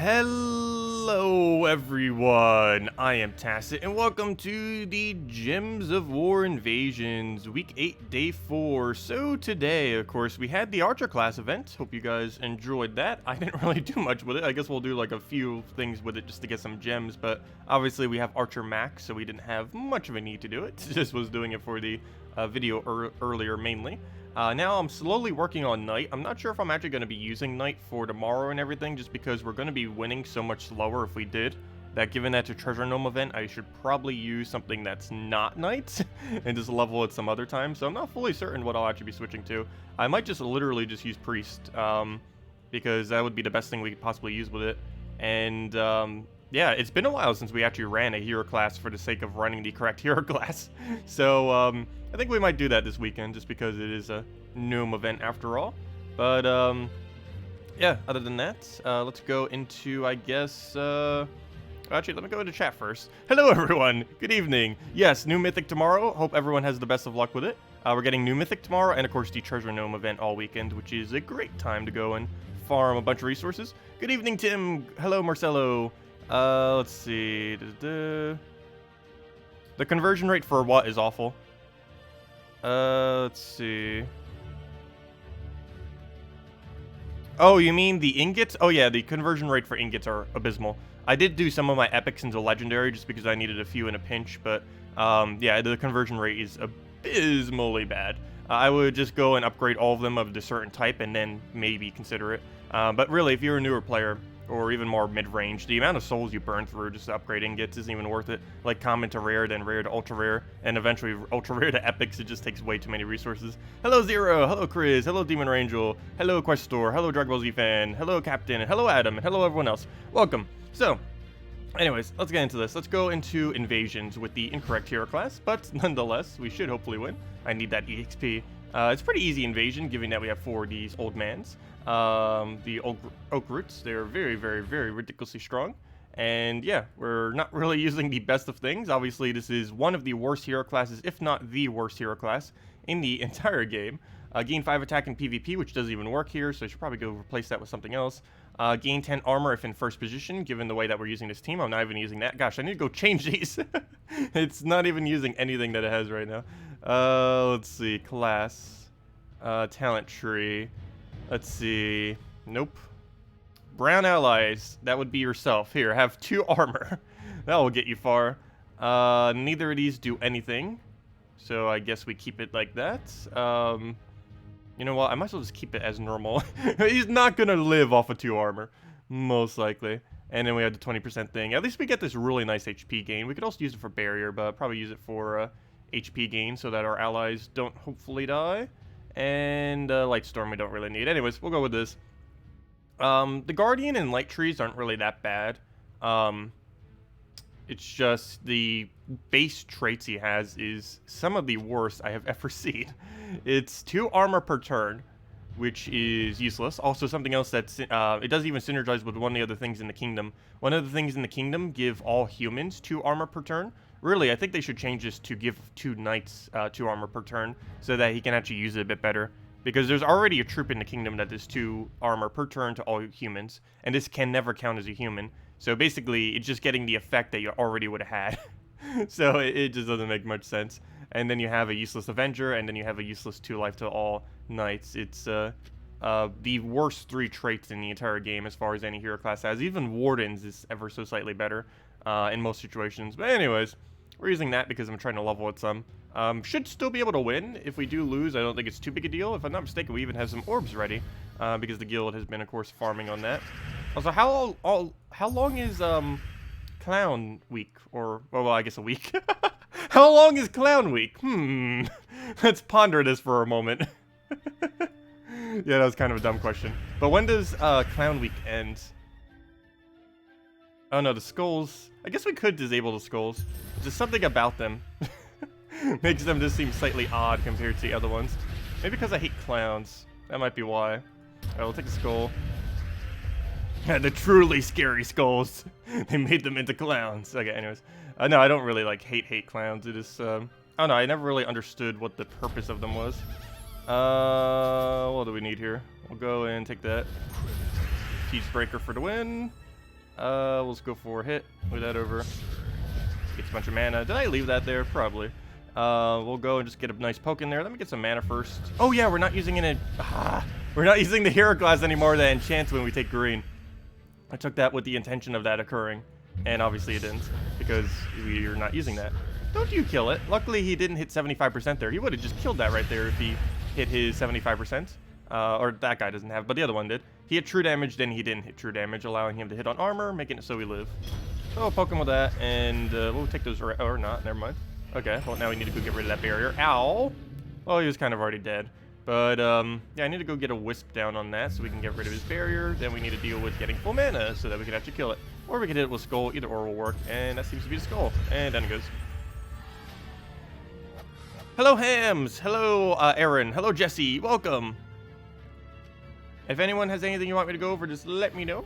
Hello everyone, I am Tacet and welcome to the Gems of War Invasions, Week 8, Day 4. So today, of course, we had the Archer class event. Hope you guys enjoyed that. I didn't really do much with it. I guess we'll do like a few things with it just to get some gems, but obviously we have Archer Max, so we didn't have much of a need to do it. Just was doing it for the video earlier mainly. Now I'm slowly working on Knight. I'm not sure if I'm actually going to be using Knight for tomorrow and everything, just because we're going to be winning so much slower if we did. That given that's a Treasure Gnome event, I should probably use something that's not Knight and just level it some other time. So I'm not fully certain what I'll actually be switching to. I might just literally just use Priest, because that would be the best thing we could possibly use with it. And yeah, it's been a while since we actually ran a hero class for the sake of running the correct hero class. So I think we might do that this weekend just because it is a Gnome event after all. But yeah, other than that, let's go into, I guess, actually, let me go into chat first. Hello everyone, good evening. Yes, new Mythic tomorrow. Hope everyone has the best of luck with it. We're getting new Mythic tomorrow and of course the Treasure Gnome event all weekend, which is a great time to go and farm a bunch of resources. Good evening, Tim. Hello, Marcelo. Let's see. The conversion rate for what is awful? Let's see. Oh, you mean the ingots? Oh yeah, the conversion rate for ingots are abysmal. I did do some of my epics into legendary just because I needed a few in a pinch, but yeah, the conversion rate is abysmally bad. I would just go and upgrade all of them of the certain type and then maybe consider it. But really, if you're a newer player, or even more mid-range, the amount of souls you burn through just to upgrade ingots isn't even worth it. Like common to rare, then rare to ultra rare, and eventually ultra rare to epics, it just takes way too many resources. Hello Zero, hello Chris, hello Demon Rangel, hello Questor, hello Dragon Ball Z fan, hello Captain, and hello Adam, and hello everyone else. Welcome. So, anyways, let's get into this. Let's go into invasions with the incorrect hero class, but nonetheless, we should hopefully win. I need that EXP. It's pretty easy invasion, given that we have 4 of these old mans. The oak roots, they're very, very, very ridiculously strong. And yeah, we're not really using the best of things. Obviously, this is one of the worst hero classes, if not the worst hero class in the entire game. Gain 5 attack in PvP, which doesn't even work here, so I should probably go replace that with something else. Gain 10 armor if in first position, given the way that we're using this team. I'm not even using that. Gosh, I need to go change these. It's not even using anything that it has right now. Let's see, class, talent tree. Let's see. Nope. Brown allies. That would be yourself. Here, have 2 armor. That will get you far. Neither of these do anything. So I guess we keep it like that. You know what? I might as well just keep it as normal. He's not going to live off of 2 armor. Most likely. And then we have the 20% thing. At least we get this really nice HP gain. We could also use it for barrier, but probably use it for HP gain so that our allies don't hopefully die. And Light Storm we don't really need. Anyways, we'll go with this. The Guardian and Light Trees aren't really that bad. It's just the base traits he has is some of the worst I have ever seen. It's 2 armor per turn, which is useless. Also something else that's, it doesn't even synergize with one of the other things in the kingdom. One of the things in the kingdom give all humans 2 armor per turn. Really, I think they should change this to give 2 knights 2 armor per turn so that he can actually use it a bit better. Because there's already a troop in the kingdom that does 2 armor per turn to all humans, and this can never count as a human. So basically, it's just getting the effect that you already would have had. So it just doesn't make much sense. And then you have a useless Avenger, and then you have a useless 2 life to all knights. It's the worst 3 traits in the entire game as far as any hero class has. Even Wardens is ever so slightly better in most situations. But anyways, we're using that because I'm trying to level it some. Should still be able to win. If we do lose, I don't think it's too big a deal. If I'm not mistaken, we even have some orbs ready because the guild has been, of course, farming on that. Also, how long is Clown Week? Or, well, I guess a week. How long is Clown Week? Let's ponder this for a moment. Yeah, that was kind of a dumb question. But when does Clown Week end? Oh no, the skulls. I guess we could disable the skulls. Just something about them makes them just seem slightly odd compared to the other ones. Maybe because I hate clowns. That might be why. Alright, we'll take a skull. The truly scary skulls. They made them into clowns. Okay, anyways. No, I don't really like hate clowns. It is, I don't know, I never really understood what the purpose of them was. What do we need here? We'll go and take that. Teach Breaker for the win. Let's go for a hit. Move that over. Gets a bunch of mana. Did I leave that there? Probably. We'll go and just get a nice poke in there. Let me get some mana first. Oh yeah, we're not using it. We're not using the hero class anymore that enchants when we take green. I took that with the intention of that occurring, and obviously it didn't because we're not using that. Don't you kill it. Luckily he didn't hit 75% there. He would have just killed that right there if he hit his 75%. Or that guy doesn't have, but the other one did. He hit true damage, then he didn't hit true damage, allowing him to hit on armor, making it so we live. So we'll poke him with that, and we'll take those, or not, never mind. Okay, well now we need to go get rid of that barrier. Ow! Well, he was kind of already dead. But, yeah, I need to go get a wisp down on that so we can get rid of his barrier. Then we need to deal with getting full mana so that we can actually kill it. Or we can hit it with skull, either or will work, and that seems to be the skull. And down it goes. Hello, Hams! Hello, Aaron! Hello, Jesse! Welcome! If anyone has anything you want me to go over, just let me know.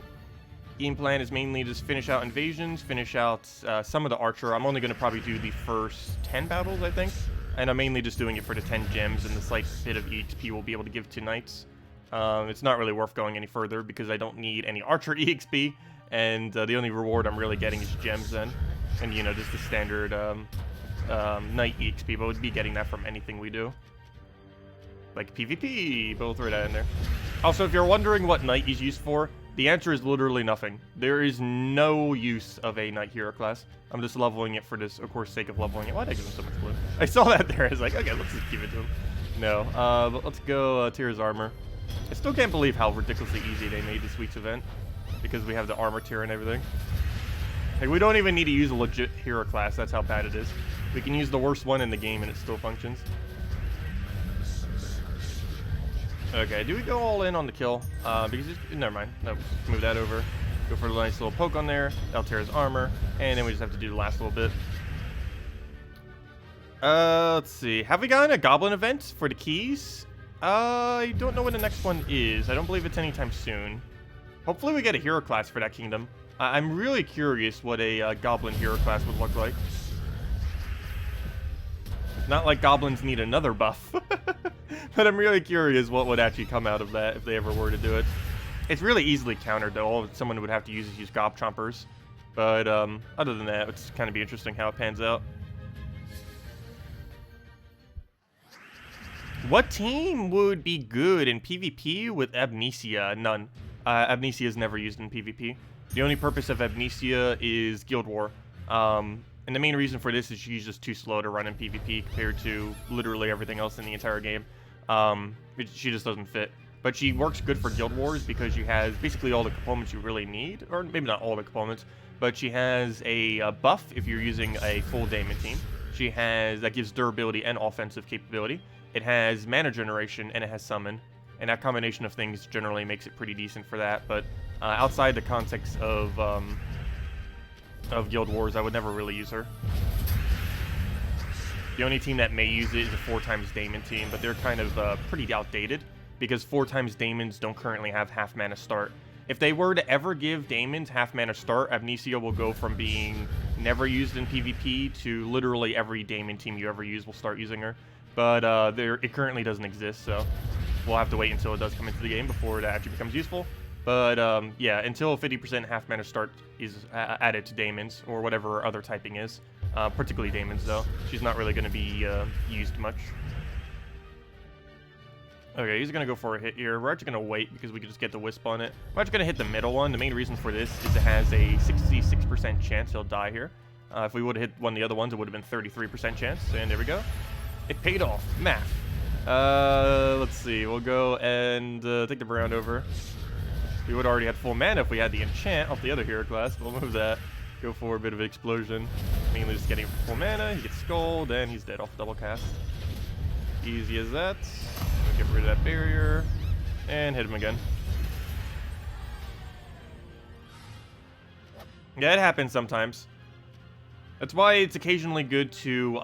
Game plan is mainly just finish out invasions, finish out some of the archer. I'm only going to probably do the first 10 battles, I think. And I'm mainly just doing it for the 10 gems and the slight bit of EXP we'll be able to give to knights. It's not really worth going any further because I don't need any archer EXP. And the only reward I'm really getting is gems then. And, you know, just the standard knight EXP, but we'd be getting that from anything we do. Like PvP, but we'll throw that in there. Also, if you're wondering what knight is used for, the answer is literally nothing. There is no use of a knight hero class. I'm just leveling it for this, of course, sake of leveling it. Why did I give him so much blue? I saw that there. I was like, okay, let's just give it to him. No, but let's go tier his armor. I still can't believe how ridiculously easy they made this week's event because we have the armor tier and everything. Like, we don't even need to use a legit hero class. That's how bad it is. We can use the worst one in the game and it still functions. Okay, do we go all in on the kill? Because never mind. No, just move that over. Go for a nice little poke on there. That'll tear his armor, and then we just have to do the last little bit. Let's see. Have we gotten a goblin event for the keys? I don't know when the next one is. I don't believe it's anytime soon. Hopefully we get a hero class for that kingdom. I'm really curious what a goblin hero class would look like. Not like goblins need another buff. But I'm really curious what would actually come out of that if they ever were to do it. It's really easily countered, though. All someone would have to use is use gob chompers. But other than that, it's kind of be interesting how it pans out. What team would be good in PvP with Amnesia? None. Amnesia is never used in PvP. The only purpose of Amnesia is Guild War. And the main reason for this is she's just too slow to run in PvP compared to literally everything else in the entire game. She just doesn't fit. But she works good for Guild Wars because she has basically all the components you really need. Or maybe not all the components, but she has a buff if you're using a full Daemon team. She has, that gives durability and offensive capability. It has mana generation and it has summon. And that combination of things generally makes it pretty decent for that. But outside the context of Guild Wars, I would never really use her. The only team that may use it is a 4x Daemon team, but they're kind of pretty outdated because 4x Daemons don't currently have half mana start. If they were to ever give Daemons half mana start, Amnesia will go from being never used in PvP to literally every Daemon team you ever use will start using her. But it currently doesn't exist, so we'll have to wait until it does come into the game before it actually becomes useful. But yeah, until 50% half mana start is added to Daemons, or whatever other typing is, particularly Daemons though, she's not really going to be used much. Okay, he's going to go for a hit here. We're actually going to wait because we can just get the Wisp on it. I'm actually going to hit the middle one. The main reason for this is it has a 66% chance he'll die here. If we would have hit one of the other ones, it would have been 33% chance, and there we go. It paid off. Math. Let's see. We'll go and take the round over. We would already had full mana if we had the enchant off the other hero class. We'll move that. Go for a bit of an explosion. Mainly just getting full mana. He gets skulled, and he's dead off double cast. Easy as that. Get rid of that barrier. And hit him again. Yeah, it happens sometimes. That's why it's occasionally good to,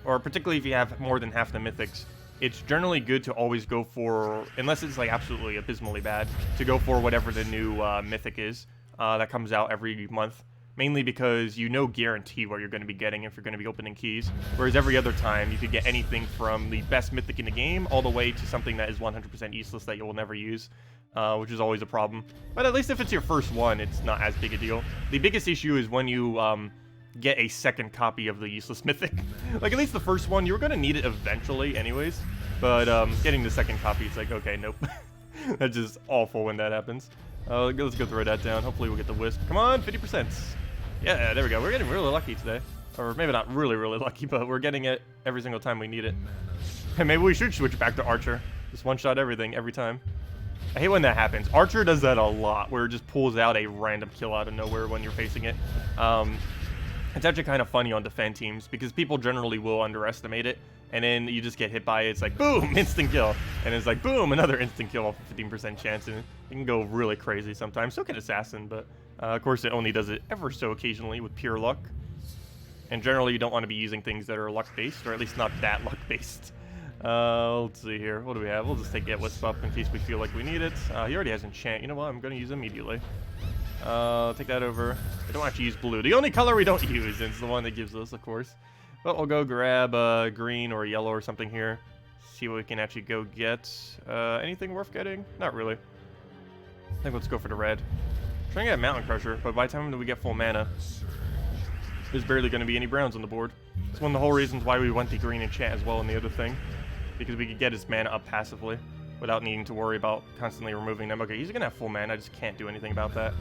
or particularly if you have more than half the mythics, it's generally good to always go for, unless it's like absolutely abysmally bad, to go for whatever the new mythic is that comes out every month. Mainly because you know guarantee what you're going to be getting if you're going to be opening keys. Whereas every other time, you could get anything from the best mythic in the game all the way to something that is 100% useless that you will never use. which is always a problem. But at least if it's your first one, it's not as big a deal. The biggest issue is when you get a second copy of the useless Mythic. Like, at least the first one, you're going to need it eventually anyways. But getting the second copy, it's like, okay, nope. That's just awful when that happens. Let's go throw that down. Hopefully we'll get the Wisp. Come on, 50%. Yeah, there we go. We're getting really lucky today. Or maybe not really, really lucky, but we're getting it every single time we need it. Hey, maybe we should switch back to Archer. Just one-shot everything every time. I hate when that happens. Archer does that a lot, where it just pulls out a random kill out of nowhere when you're facing it. It's actually kind of funny on defend teams, because people generally will underestimate it. And then you just get hit by it, it's like, boom, instant kill. And it's like, boom, another instant kill off a 15% chance. And it can go really crazy sometimes. So can Assassin, but of course it only does it ever so occasionally with pure luck. And generally you don't want to be using things that are luck-based, or at least not that luck-based. Let's see here. What do we have? We'll just take Get Wisp up in case we feel like we need it. He already has Enchant. You know what? I'm going to use it immediately. Take that over. I don't actually use blue. The only color we don't use is the one that gives us, of course. But we'll go grab green or yellow or something here. See what we can actually go get. Anything worth getting? Not really. I think let's go for the red. Trying to get a Mountain Crusher, but by the time we get full mana, there's barely going to be any browns on the board. It's one of the whole reasons why we went the green enchant as well in the other thing. Because we could get his mana up passively without needing to worry about constantly removing them. Okay, he's going to have full mana. I just can't do anything about that.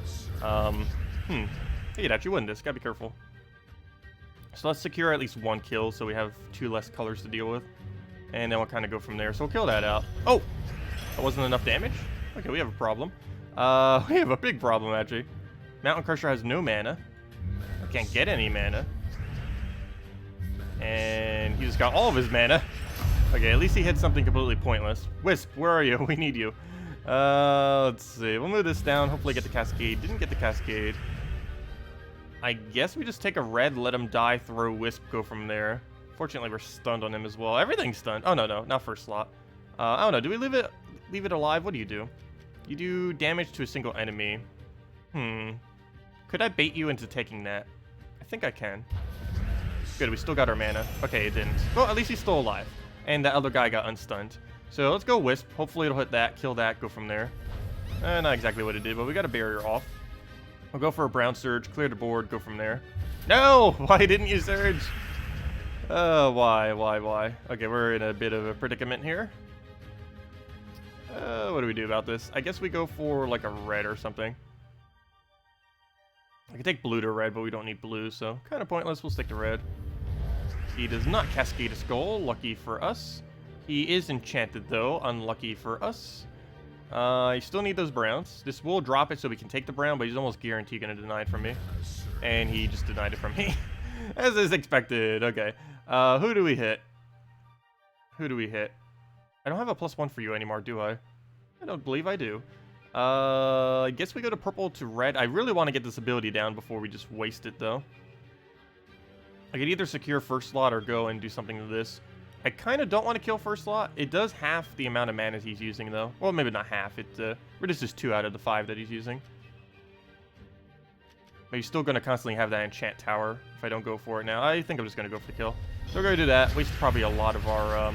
He could actually win this. Gotta be careful. So let's secure at least one kill so we have 2 less colors to deal with. And then we'll kind of go from there. So we'll kill that out. Oh! That wasn't enough damage? Okay, we have a problem. We have a big problem, actually. Mountain Crusher has no mana. I can't get any mana. And he just got all of his mana. Okay, at least he hit something completely pointless. Wisp, where are you? We need you. Let's see. We'll move this down. Hopefully get the Cascade. Didn't get the Cascade. I guess we just take a red, let him die, throw Wisp, go from there. Fortunately, we're stunned on him as well. Everything's stunned. Oh, no, not first slot. I don't know. Do we leave it alive? What do? You do damage to a single enemy. Could I bait you into taking that? I think I can. Good, we still got our mana. Okay, it didn't. Well, at least he's still alive. And that other guy got unstunned. So let's go Wisp. Hopefully it'll hit that, kill that, go from there. Not exactly what it did, but we got a barrier off. We'll go for a brown surge, clear the board, go from there. No! Why didn't you surge? Why? Okay, we're in a bit of a predicament here. What do we do about this? I guess we go for like a red or something. I could take blue to red, but we don't need blue, so kind of pointless. We'll stick to red. He does not Cascade a Skull, lucky for us. He is enchanted though, unlucky for us. You still need those browns. This will drop it so we can take the brown, but he's almost guaranteed going to deny it from me. And he just denied it from me. As is expected. Okay. Who do we hit? I don't have a +1 for you anymore, do I? I don't believe I do. I guess we go to purple to red. I really want to get this ability down before we just waste it, though. I could either secure first slot or go and do something to this. I kind of don't want to kill first slot. It does half the amount of mana he's using, though. Well, maybe not half. It reduces 2 out of the 5 that he's using. But he's still going to constantly have that enchant tower if I don't go for it now. I think I'm just going to go for the kill. So we're going to do that. Waste probably a lot of our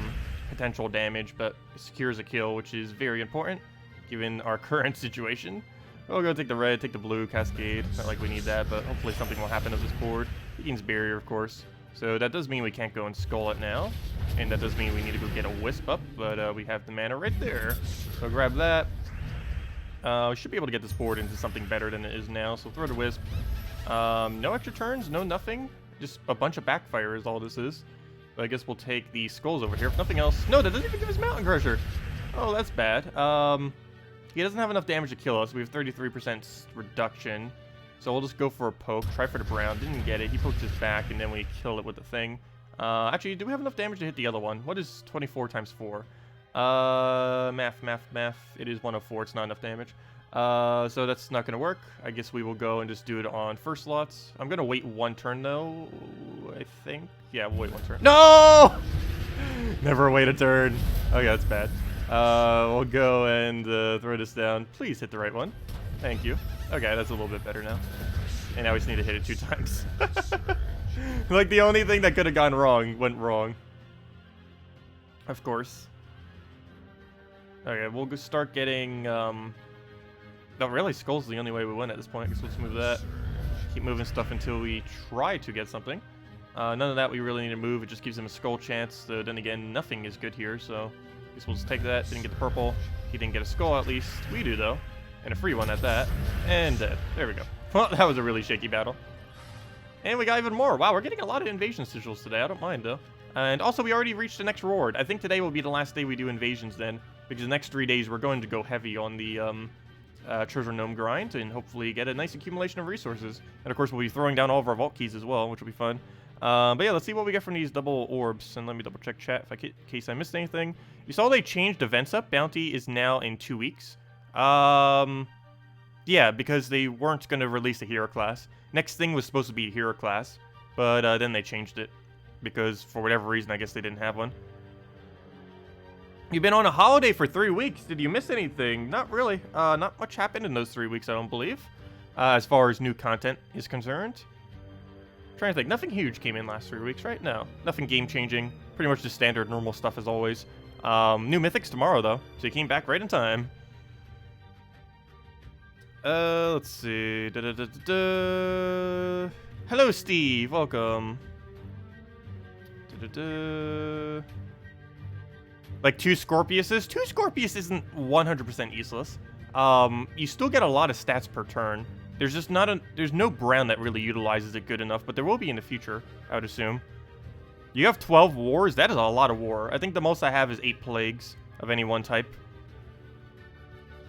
potential damage, but it secures a kill, which is very important given our current situation. We'll go take the red, take the blue, Cascade. Not like we need that, but hopefully something will happen to this board. He gains barrier, of course. So that does mean we can't go and skull it now. And that does mean we need to go get a Wisp up, but we have the mana right there. So grab that. We should be able to get this board into something better than it is now, so throw the Wisp. No extra turns, no nothing. Just a bunch of backfire is all this is. But I guess we'll take the skulls over here. If nothing else... No, that doesn't even give us Mountain Crusher. Oh, that's bad. He doesn't have enough damage to kill us. We have 33% reduction. So we'll just go for a poke. Try for the brown. Didn't get it. He poked his back, and then we kill it with the thing. Actually, do we have enough damage to hit the other one? What is 24 times 4? Math. It is 104. It's not enough damage. So that's not going to work. I guess we will go and just do it on first slots. I'm going to wait 1 turn, though, I think. Yeah, we'll wait 1 turn. No! Never wait a turn. Okay, that's bad. We'll go and throw this down. Please hit the right one. Thank you. Okay, that's a little bit better now. And now we just need to hit it 2 times. Like, the only thing that could have gone wrong went wrong. Of course. Okay, we'll start getting Oh, really? Skull's the only way we win at this point. I guess let's move that. Keep moving stuff until we try to get something. None of that we really need to move. It just gives him a skull chance. So then again, nothing is good here. So I guess we'll just take that. Didn't get the purple. He didn't get a skull at least. We do though. And a free one at that. And dead. There we go. Well, that was a really shaky battle. And we got even more. Wow, we're getting a lot of invasion sigils today. I don't mind though. And also we already reached the next reward. I think today will be the last day we do invasions then. Because the next 3 days we're going to go heavy on the treasure gnome grind and hopefully get a nice accumulation of resources. And of course we'll be throwing down all of our vault keys as well, which will be fun. But yeah, let's see what we get from these double orbs. And let me double check chat in case I missed anything. You saw they changed events up. Bounty is now in 2 weeks. Yeah, because they weren't going to release a hero class. Next thing was supposed to be a hero class, but then they changed it. Because for whatever reason, I guess they didn't have one. You've been on a holiday for 3 weeks. Did you miss anything? Not really. Not much happened in those 3 weeks, I don't believe. As far as new content is concerned. I'm trying to think. Nothing huge came in last 3 weeks, right? No. Nothing game-changing. Pretty much just standard normal stuff as always. New Mythics tomorrow, though. So you came back right in time. Let's see. Hello, Steve. Welcome. Like 2 Scorpiuses. 2 Scorpius isn't 100% useless. You still get a lot of stats per turn. There's just there's no brown that really utilizes it good enough, but there will be in the future, I would assume. You have 12 wars? That is a lot of war. I think the most I have is 8 plagues of any one type.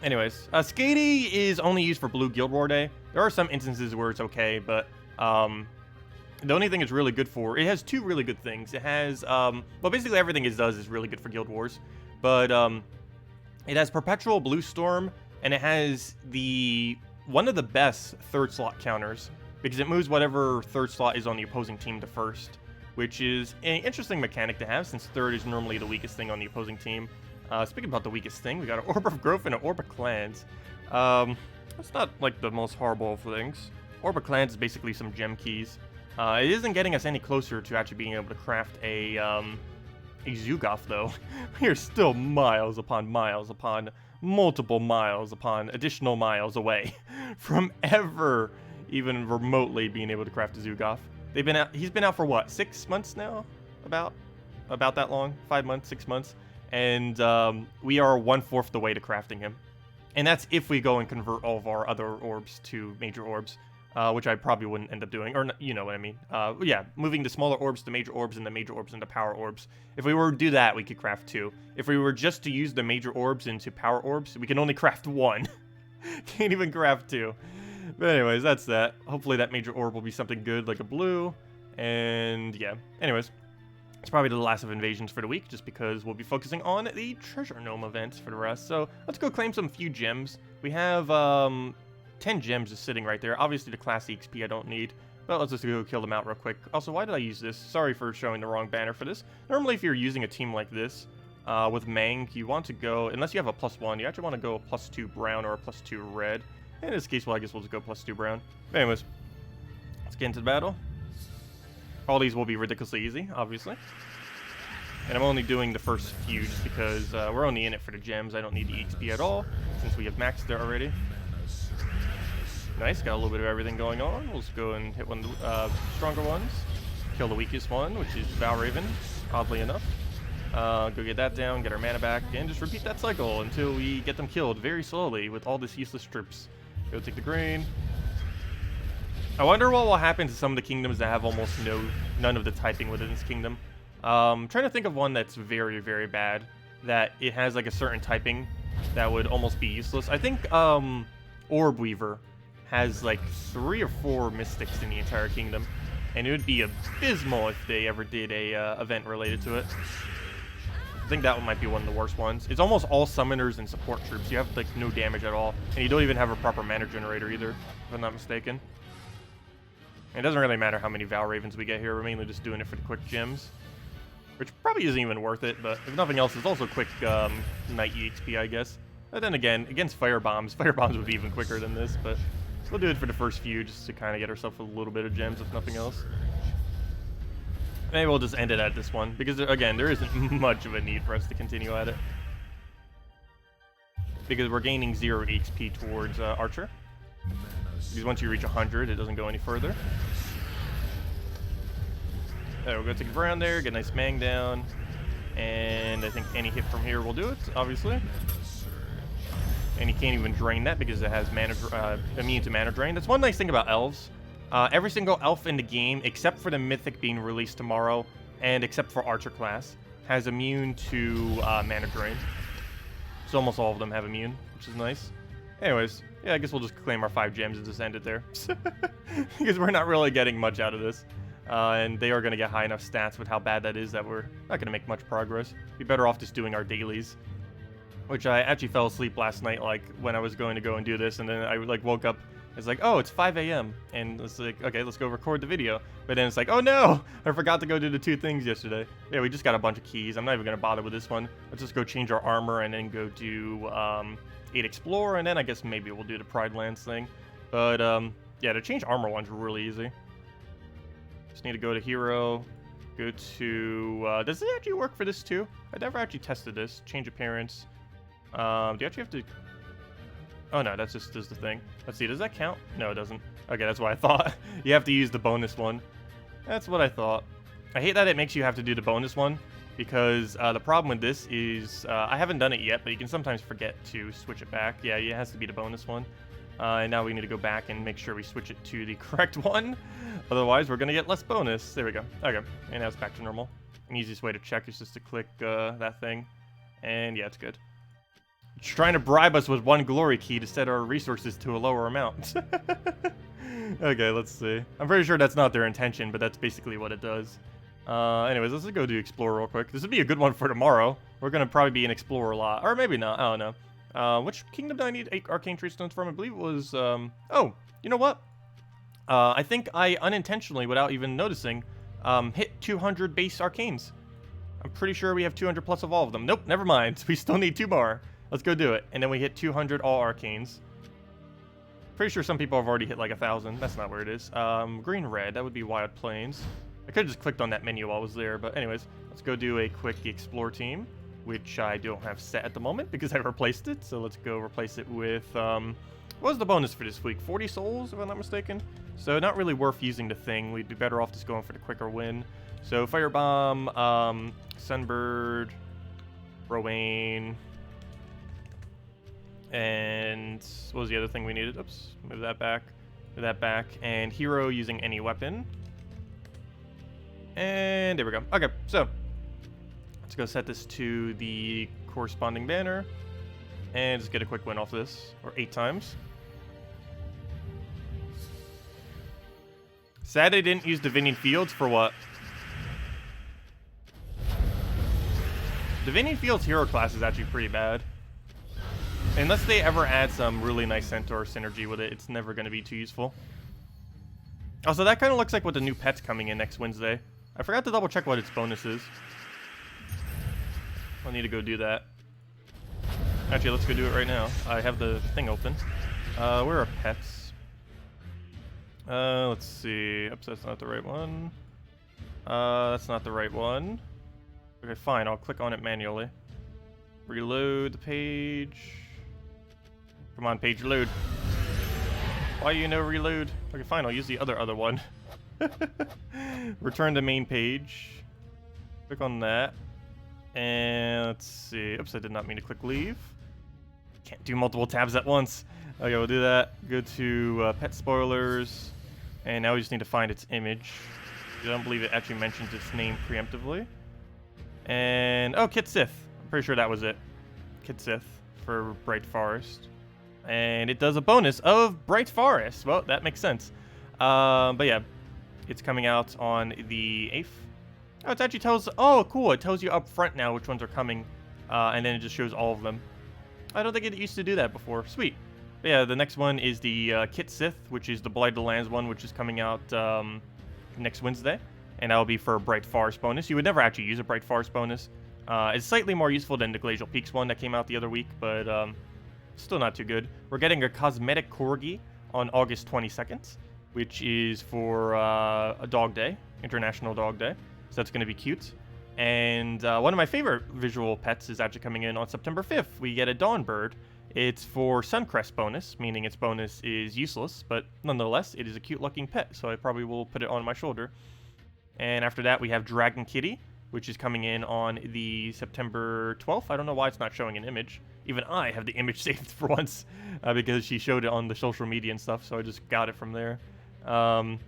Anyways, Skady is only used for Blue Guild War Day. There are some instances where it's okay, but the only thing it's really good for, it has 2 really good things. It has, well, basically everything it does is really good for Guild Wars. But it has Perpetual Blue Storm, and it has one of the best 3rd slot counters, because it moves whatever 3rd slot is on the opposing team to 1st, which is an interesting mechanic to have, since 3rd is normally the weakest thing on the opposing team. Speaking about the weakest thing, we got an Orb of Growth and an Orb of Clans. That's not, like, the most horrible of things. Orb of Clans is basically some gem keys. It isn't getting us any closer to actually being able to craft a Zugoff, though. We are still miles upon multiple miles upon additional miles away from ever even remotely being able to craft a Zugoff. He's been out for what, 6 months now? About that long? 5 months, 6 months? And we are 1/4 the way to crafting him. And that's if we go and convert all of our other orbs to major orbs. Which I probably wouldn't end up doing, or you know what I mean. Yeah, moving the smaller orbs to major orbs and the major orbs into power orbs. If we were to do that, we could craft 2. If we were just to use the major orbs into power orbs, we can only craft 1. Can't even craft 2. But anyways, that's that. Hopefully that major orb will be something good, like a blue. And yeah, anyways. It's probably the last of invasions for the week, just because we'll be focusing on the treasure gnome events for the rest. So let's go claim some few gems. We have 10 gems just sitting right there. Obviously the class EXP I don't need, but let's just go kill them out real quick. Also, why did I use this? Sorry for showing the wrong banner for this. Normally if you're using a team like this, with Mang, you want to go, unless you have a +1, you actually want to go a +2 brown or a +2 red. In this case, well, I guess we'll just go +2 brown. But anyways, let's get into the battle. All these will be ridiculously easy, obviously. And I'm only doing the first few just because we're only in it for the gems. I don't need the EXP at all, since we have maxed there already. Nice, got a little bit of everything going on. We'll just go and hit one of the stronger ones. Kill the weakest one, which is Valraven, oddly enough. Go get that down, get our mana back, and just repeat that cycle until we get them killed very slowly with all this useless troops. Go take the green. I wonder what will happen to some of the kingdoms that have almost none of the typing within this kingdom. Trying to think of one that's very, very bad, that it has like a certain typing that would almost be useless. I think Orb Weaver has like 3 or 4 mystics in the entire kingdom, and it would be abysmal if they ever did a event related to it. I think that one might be one of the worst ones. It's almost all summoners and support troops. You have like no damage at all, and you don't even have a proper mana generator either, if I'm not mistaken. It doesn't really matter how many Valravens we get here. We're mainly just doing it for the quick gems, which probably isn't even worth it, but if nothing else, it's also quick Knight EXP, I guess. But then again, against Firebombs would be even quicker than this, but we'll do it for the first few just to kind of get ourselves a little bit of gems, if nothing else. Maybe we'll just end it at this one, because again, there isn't much of a need for us to continue at it. because we're gaining 0 HP towards Archer. Because once you reach 100, it doesn't go any further. Alright, we're going to take it around there, get a nice mang down. And I think any hit from here will do it, obviously. And you can't even drain that because it has mana, immune to mana drain. That's one nice thing about elves. Every single elf in the game, except for the Mythic being released tomorrow, and except for Archer class, has immune to mana drain. So almost all of them have immune, which is nice. Anyways, yeah, I guess we'll just claim our 5 gems and just end it there. Because we're not really getting much out of this. And they are going to get high enough stats with how bad that is that we're not going to make much progress. Be better off just doing our dailies. Which I actually fell asleep last night, like, when I was going to go and do this. And then I, like, woke up. It's like, oh, it's 5 a.m. And it's like, okay, let's go record the video. But then it's like, oh, no! I forgot to go do the 2 things yesterday. Yeah, we just got a bunch of keys. I'm not even going to bother with this one. Let's just go change our armor and then go do 8 Explore. And then I guess maybe we'll do the Pride Lands thing. But, yeah, to change armor one's really easy. Just need to go to hero, go to, does it actually work for this too? I never actually tested this. Change appearance. Do you actually have to, oh no, that's just does the thing. Let's see, does that count? No, it doesn't. Okay, that's what I thought. You have to use the bonus one. That's what I thought. I hate that it makes you have to do the bonus one, because the problem with this is, I haven't done it yet, but you can sometimes forget to switch it back. Yeah, it has to be the bonus one. And now we need to go back and make sure we switch it to the correct one. Otherwise, we're going to get less bonus. There we go. Okay. And now it's back to normal. An easiest way to check is just to click that thing. And yeah, it's good. It's trying to bribe us with 1 glory key to set our resources to a lower amount. Okay, let's see. I'm pretty sure that's not their intention, but that's basically what it does. Anyways, let's go do Explore real quick. This would be a good one for tomorrow. We're going to probably be in Explore a lot. Or maybe not. I don't know. Which kingdom did I need 8 arcane tree stones from? I believe it was, oh, you know what? I think I unintentionally, without even noticing, hit 200 base arcanes. I'm pretty sure we have 200 plus of all of them. Nope, never mind. We still need 2 more. Let's go do it. And then we hit 200 all arcanes. Pretty sure some people have already hit like 1,000. That's not where it is. Green, red, that would be Wild Plains. I could have just clicked on that menu while I was there, but anyways, let's go do a quick Explore team, which I don't have set at the moment because I replaced it. So let's go replace it with, what was the bonus for this week? 40 souls, if I'm not mistaken. So not really worth using the thing. We'd be better off just going for the quicker win. So Firebomb, Sunbird, Rowan, and what was the other thing we needed? Oops, move that back. Move that back. And Hero using any weapon. And there we go. Okay, so let's go set this to the corresponding banner and just get a quick win off this, or 8 times. Sad I didn't use Divinian Fields for what? Divinian Fields hero class is actually pretty bad. Unless they ever add some really nice Centaur synergy with it, it's never going to be too useful. Also, that kind of looks like what the new pet's coming in next Wednesday. I forgot to double check what its bonus is. I'll need to go do that. Actually, let's go do it right now. I have the thing open. Where are pets? Let's see. Oops, that's not the right one. That's not the right one. Okay, fine. I'll click on it manually. Reload the page. Come on, page load. Why you no reload? Okay, fine. I'll use the other one. Return to main page. Click on that. And let's see. Oops, I did not mean to click leave. Can't do multiple tabs at once. Okay, we'll do that. Go to pet spoilers. And now we just need to find its image. I don't believe it actually mentions its name preemptively. And, oh, Kit Sith. I'm pretty sure that was it. Kit Sith for Bright Forest. And it does a bonus of Bright Forest. Well, that makes sense. But yeah, it's coming out on the 8th. Oh, it actually tells, oh, cool. It tells you up front now which ones are coming. And then it just shows all of them. I don't think it used to do that before. Sweet. But yeah, the next one is the Kit Sith, which is the Blighted Lands one, which is coming out next Wednesday. And that will be for a Bright Forest bonus. You would never actually use a Bright Forest bonus. It's slightly more useful than the Glacial Peaks one that came out the other week, but still not too good. We're getting a Cosmetic Corgi on August 22nd, which is for a dog day, International Dog Day. So that's going to be cute. And one of my favorite visual pets is actually coming in on September 5th. We get a Dawn Bird, It's for Suncrest bonus, meaning its bonus is useless, but nonetheless, it is a cute-looking pet, so I probably will put it on my shoulder. And after that, we have Dragon Kitty, which is coming in on the September 12th. I don't know why it's not showing an image. Even I have the image saved for once, because she showed it on the social media and stuff, so I just got it from there. But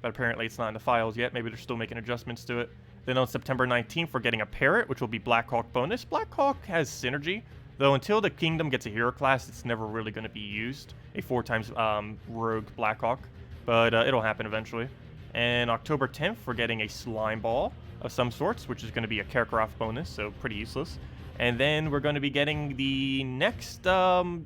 apparently it's not in the files yet. Maybe they're still making adjustments to it. Then on September 19th, we're getting a Parrot, which will be Blackhawk bonus. Blackhawk has synergy, though until the Kingdom gets a hero class, it's never really going to be used. A 4x Rogue Blackhawk, but it'll happen eventually. And October 10th, we're getting a Slime Ball of some sorts, which is going to be a Karkaroff bonus, so pretty useless. And then we're going to be getting the next Mana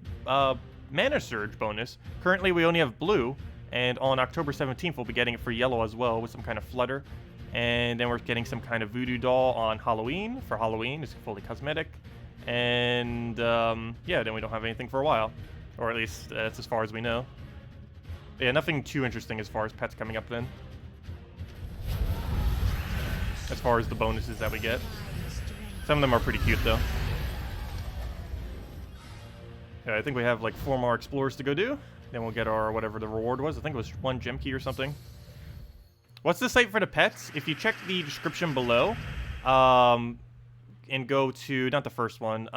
Surge bonus. Currently, we only have blue, and on October 17th, we'll be getting it for yellow as well, with some kind of Flutter. And then we're getting some kind of Voodoo Doll on Halloween. For Halloween, it's fully cosmetic. And yeah, then we don't have anything for a while. Or at least that's as far as we know. Yeah, nothing too interesting as far as pets coming up then. As far as the bonuses that we get. Some of them are pretty cute though. Yeah, I think we have like 4 more explorers to go do. Then we'll get our whatever the reward was. I think it was 1 gem key or something. What's the site for the pets? If you check the description below, and go to, not the first one,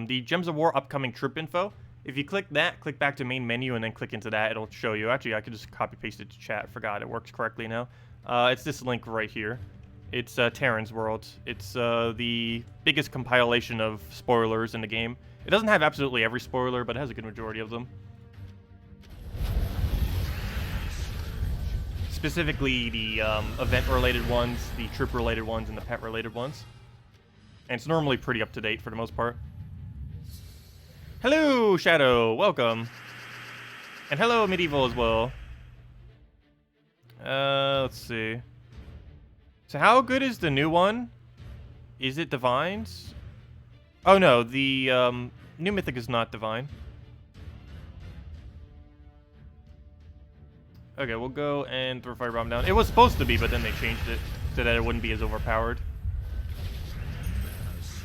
the Gems of War upcoming troop info. If you click that, click back to main menu, and then click into that, it'll show you. Actually, I could just copy paste it to chat. Forgot it works correctly now. It's this link right here. It's Terran's World. It's the biggest compilation of spoilers in the game. It doesn't have absolutely every spoiler, but it has a good majority of them. Specifically the event-related ones, the troop-related ones, and the pet-related ones. And it's normally pretty up-to-date for the most part. Hello, Shadow! Welcome! And hello, Medieval, as well. Let's see. So how good is the new one? Is it Divines? Oh no, the new Mythic is not Divine. Okay, we'll go and throw Firebomb down. It was supposed to be, but then they changed it so that it wouldn't be as overpowered.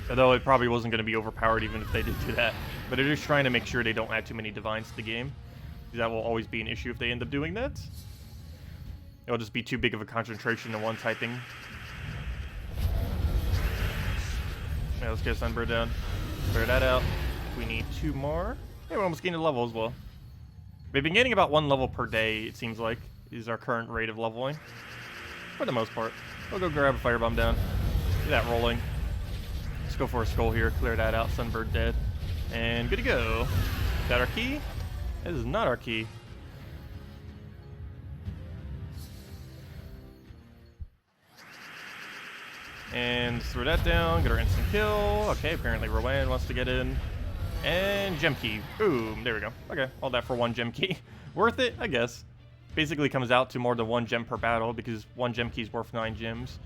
Although it probably wasn't going to be overpowered even if they did do that. But they're just trying to make sure they don't add too many Divines to the game. That will always be an issue if they end up doing that. It'll just be too big of a concentration in one typing. Yeah, let's get Sunbird down. Clear that out. We need 2 more. Hey, we're almost getting a level as well. We've been getting about 1 level per day, it seems like, is our current rate of leveling. For the most part. We'll go grab a Firebomb down. Get that rolling. Let's go for a Skull here. Clear that out. Sunbird dead. And good to go. Is that our key? This is not our key. And throw that down. Get our instant kill. Okay, apparently Rowan wants to get in. And gem key. Boom. There we go. Okay, all that for 1 gem key. Worth it, I guess. Basically comes out to more than 1 gem per battle because 1 gem key is worth 9 gems.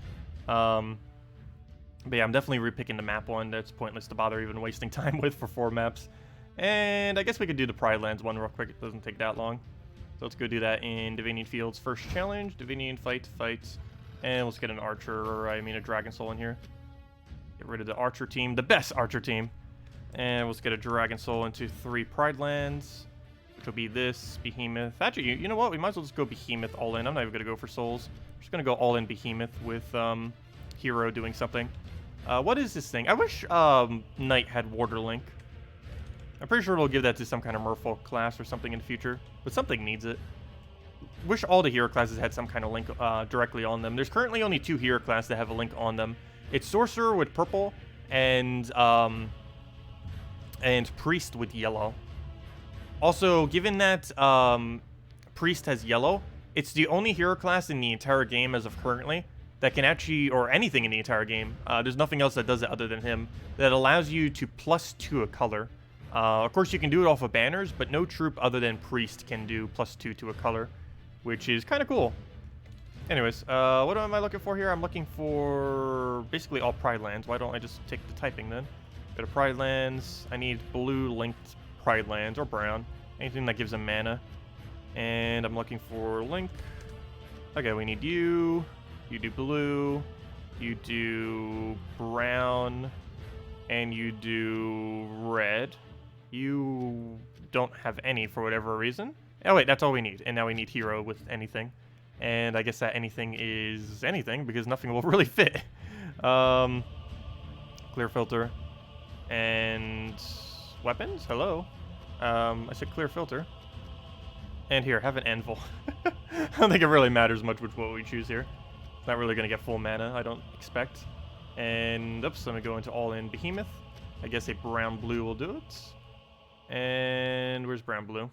But yeah, I'm definitely repicking the map one. That's pointless to bother even wasting time with for 4 maps. And I guess we could do the Pride Lands one real quick. It doesn't take that long. So let's go do that in Divinian Fields. First challenge, Divinian fight. And let's get an Archer, or I mean a Dragon Soul in here. Get rid of the Archer team, the best Archer team. And let's get a Dragon Soul into 3 Pride Lands, which will be this, Behemoth. Actually, you know what? We might as well just go Behemoth all in. I'm not even going to go for Souls. I'm just going to go all in Behemoth with Hero doing something. What is this thing? I wish Knight had Warder Link. I'm pretty sure it'll give that to some kind of Merfolk class or something in the future, but something needs it. Wish all the hero classes had some kind of link directly on them. There's currently only 2 hero classes that have a link on them. It's Sorcerer with purple and Priest with yellow. Also, given that Priest has yellow, it's the only hero class in the entire game as of currently that can actually, or anything in the entire game, there's nothing else that does it other than him, that allows you to +2 a color. Of course, you can do it off of banners, but no troop other than Priest can do +2 to a color, which is kind of cool. Anyways, what am I looking for here? I'm looking for basically all Pride Lands. Why don't I just take the typing then? Go to Pride Lands. I need blue linked Pride Lands, or brown. Anything that gives them mana. And I'm looking for Link. Okay, we need you. You do blue. You do brown. And you do red. You don't have any for whatever reason. Oh wait, that's all we need. And now we need hero with anything. And I guess that anything is anything because nothing will really fit. Clear filter. And weapons? Hello. I said clear filter. And here, have an anvil. I don't think it really matters much which what we choose here. It's not really going to get full mana, I don't expect. And, oops, let me go into all-in behemoth. I guess a brown-blue will do it. And where's brown-blue?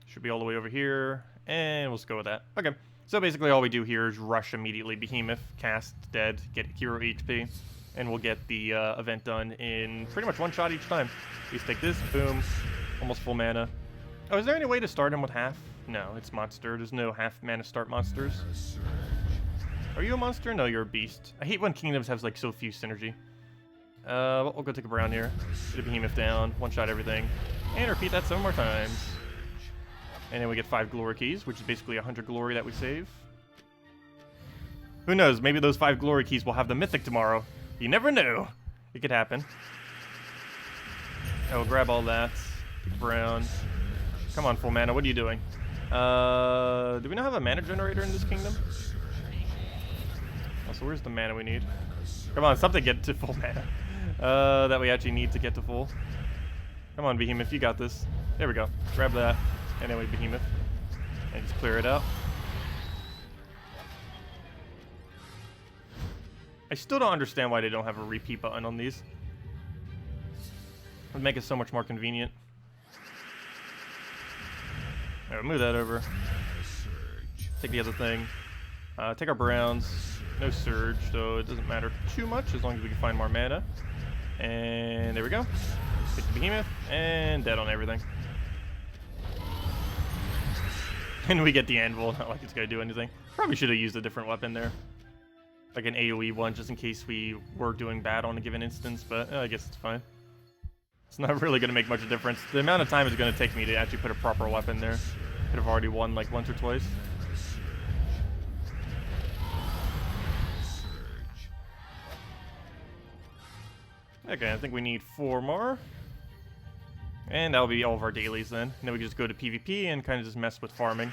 Should be all the way over here. And we'll just go with that. Okay, so basically all we do here is rush immediately behemoth, cast, dead, get hero HP. And we'll get the event done in pretty much one shot each time. You just take this, boom, almost full mana. Oh, is there any way to start him with half? No, it's monster. There's no half mana start monsters. Are you a monster? No, you're a beast. I hate when kingdoms have like so few synergy. We'll go take a brown here. Get a behemoth down, one shot everything. And repeat that 7 more times. And then we get 5 glory keys, which is basically 100 glory that we save. Who knows, maybe those 5 glory keys will have the Mythic tomorrow. You never know. It could happen. I will grab all that. Take brown. Come on, full mana. What are you doing? Do we not have a mana generator in this kingdom? Oh, so where's the mana we need? Come on, something get to full mana. That we actually need to get to full. Come on, behemoth, you got this. There we go. Grab that. And then we behemoth. And just clear it out. I still don't understand why they don't have a repeat button on these. It would make it so much more convenient. Alright, move that over. Take the other thing. Take our browns. No surge, so it doesn't matter too much as long as we can find more mana. And there we go. Take the behemoth, and dead on everything. And we get the anvil, not like it's gonna do anything. Probably should have used a different weapon there. Like an AoE one, just in case we were doing bad on a given instance, but I guess it's fine. It's not really going to make much of a difference. The amount of time it's going to take me to actually put a proper weapon there. Could have already won like once or twice. Okay, I think we need 4 more. And that'll be all of our dailies then. And then we can just go to PvP and kind of just mess with farming.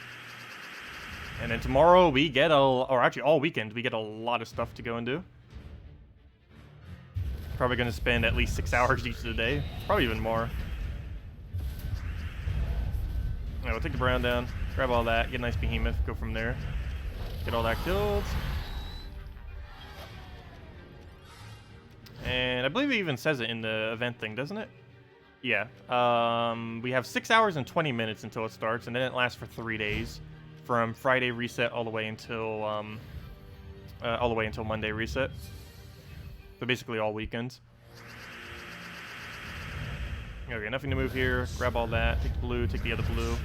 And then tomorrow we get or actually all weekend, we get a lot of stuff to go and do. Probably going to spend at least 6 hours each of the day. Probably even more. Alright, we'll take the brown down. Grab all that. Get a nice behemoth. Go from there. Get all that killed. And I believe it even says it in the event thing, doesn't it? Yeah. We have 6 hours and 20 minutes until it starts. And then it lasts for 3 days. From Friday reset all the way until Monday reset. So basically all weekends. Okay, nothing to move here. Grab all that. Take the blue. Take the other blue.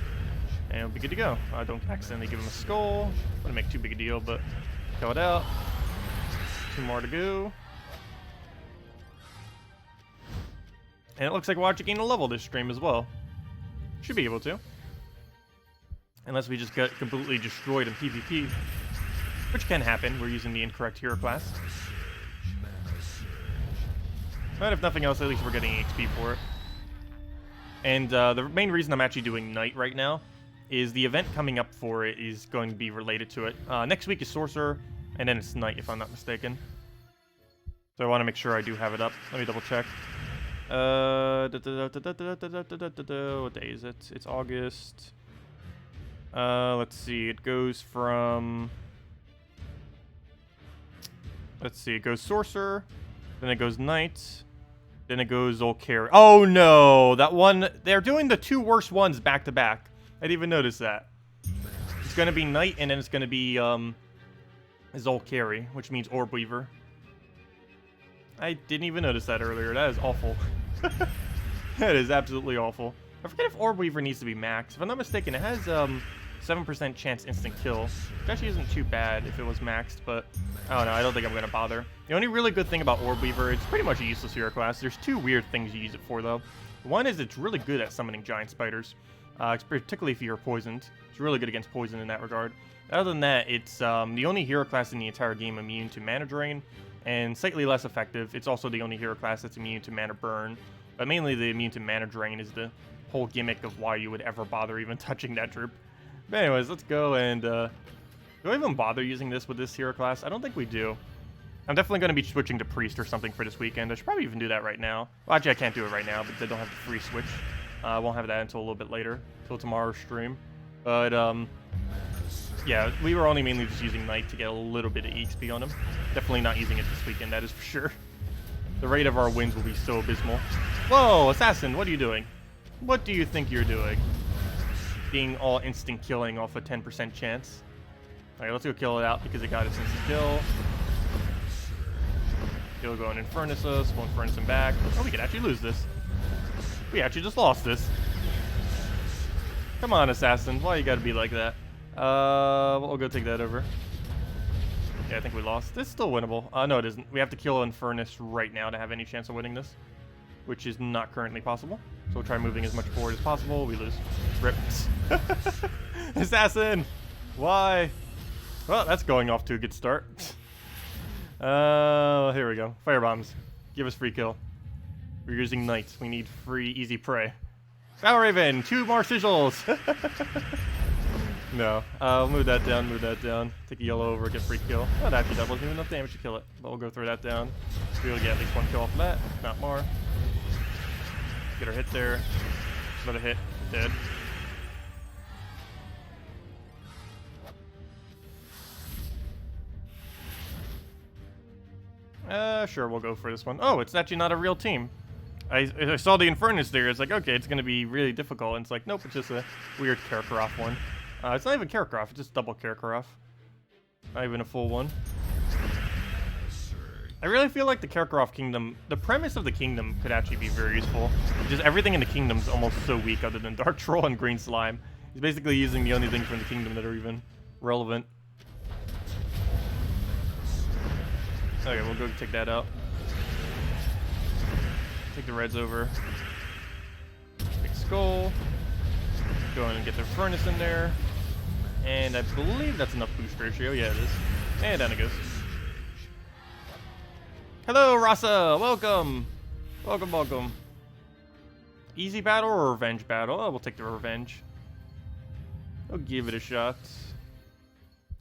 And we'll be good to go. Don't accidentally give him a skull. Wouldn't make too big a deal, but kill it out. 2 more to go. And it looks like we'll actually gain a level this stream as well. Should be able to. Unless we just get completely destroyed in PvP. Which can happen. We're using the incorrect hero class. But if nothing else, at least we're getting XP for it. And the main reason I'm actually doing Night right now is the event coming up for it is going to be related to it. Next week is Sorcerer, and then it's Night, if I'm not mistaken. So I want to make sure I do have it up. Let me double check. What day is it? It's August. Let's see. It goes from... Let's see. It goes Sorcerer, then it goes Night. Then it goes ellcarjen. Oh no! That one... They're doing the 2 worst ones back to back. I didn't even notice that. It's gonna be Night, and then it's gonna be, ellcarjen, which means Orb Weaver. I didn't even notice that earlier. That is awful. That is absolutely awful. I forget if Orb Weaver needs to be maxed. If I'm not mistaken, it has, 7% chance instant kill. Which actually isn't too bad if it was maxed, but I don't know. I don't think I'm going to bother. The only really good thing about Orb Weaver, it's pretty much a useless hero class. There's 2 weird things you use it for, though. One is it's really good at summoning giant spiders, particularly if you're poisoned. It's really good against poison in that regard. Other than that, it's the only hero class in the entire game immune to mana drain, and slightly less effective. It's also the only hero class that's immune to mana burn But mainly the immune to mana drain is the whole gimmick of why you would ever bother even touching that troop. But anyways, let's go and, do I even bother using this with this hero class? I don't think we do. I'm definitely going to be switching to Priest or something for this weekend. I should probably even do that right now. Well, actually, I can't do it right now because I don't have the free switch. I won't have that until a little bit later, until tomorrow's stream. But, yeah, we were only mainly just using Knight to get a little bit of EXP on him. Definitely not using it this weekend, that is for sure. The rate of our wins will be so abysmal. Whoa, Assassin, what are you doing? What do you think you're doing? Being all instant killing off a 10% chance. Alright, let's go kill it out because it got its instant kill. He'll go and Infernus us. We'll Infernus him back. Oh, we could actually lose this. We actually just lost this. Come on, Assassin. Why you gotta be like that? We'll go take that over. Yeah, I think we lost. This is still winnable. No, it isn't. We have to kill Infernus right now to have any chance of winning this, which is not currently possible. So we'll try moving as much forward as possible. We lose. Rip. Assassin! Why? Well, that's going off to a good start. Here we go. Firebombs. Give us free kill. We're using Knight. We need free, easy prey. Bow Raven! 2 more sigils! No. Move that down, move that down. Take a yellow over, get free kill. Not actually, that wasn't even enough damage to kill it. But we'll go throw that down. We'll get at least 1 kill off of that, if not more. Get our hit there. Another hit. Dead. Sure, we'll go for this one. Oh, it's actually not a real team. I saw the Infernus there. It's like, okay, it's going to be really difficult. And it's like, nope, it's just a weird Karkaroff one. It's not even Karkaroff, it's just double Karkaroff. Not even a full one. I really feel like the Karkaroff kingdom, the premise of the kingdom could actually be very useful. Just everything in the kingdom's almost so weak other than Dark Troll and Green Slime. He's basically using the only things from the kingdom that are even relevant. Okay, we'll go take that out. Take the reds over. Big skull. Go in and get the furnace in there. And I believe that's enough boost ratio. Yeah, it is. And down it goes. Hello, Rasa! Welcome! Welcome, welcome. Easy battle or revenge battle? Oh, we'll take the revenge. I'll give it a shot.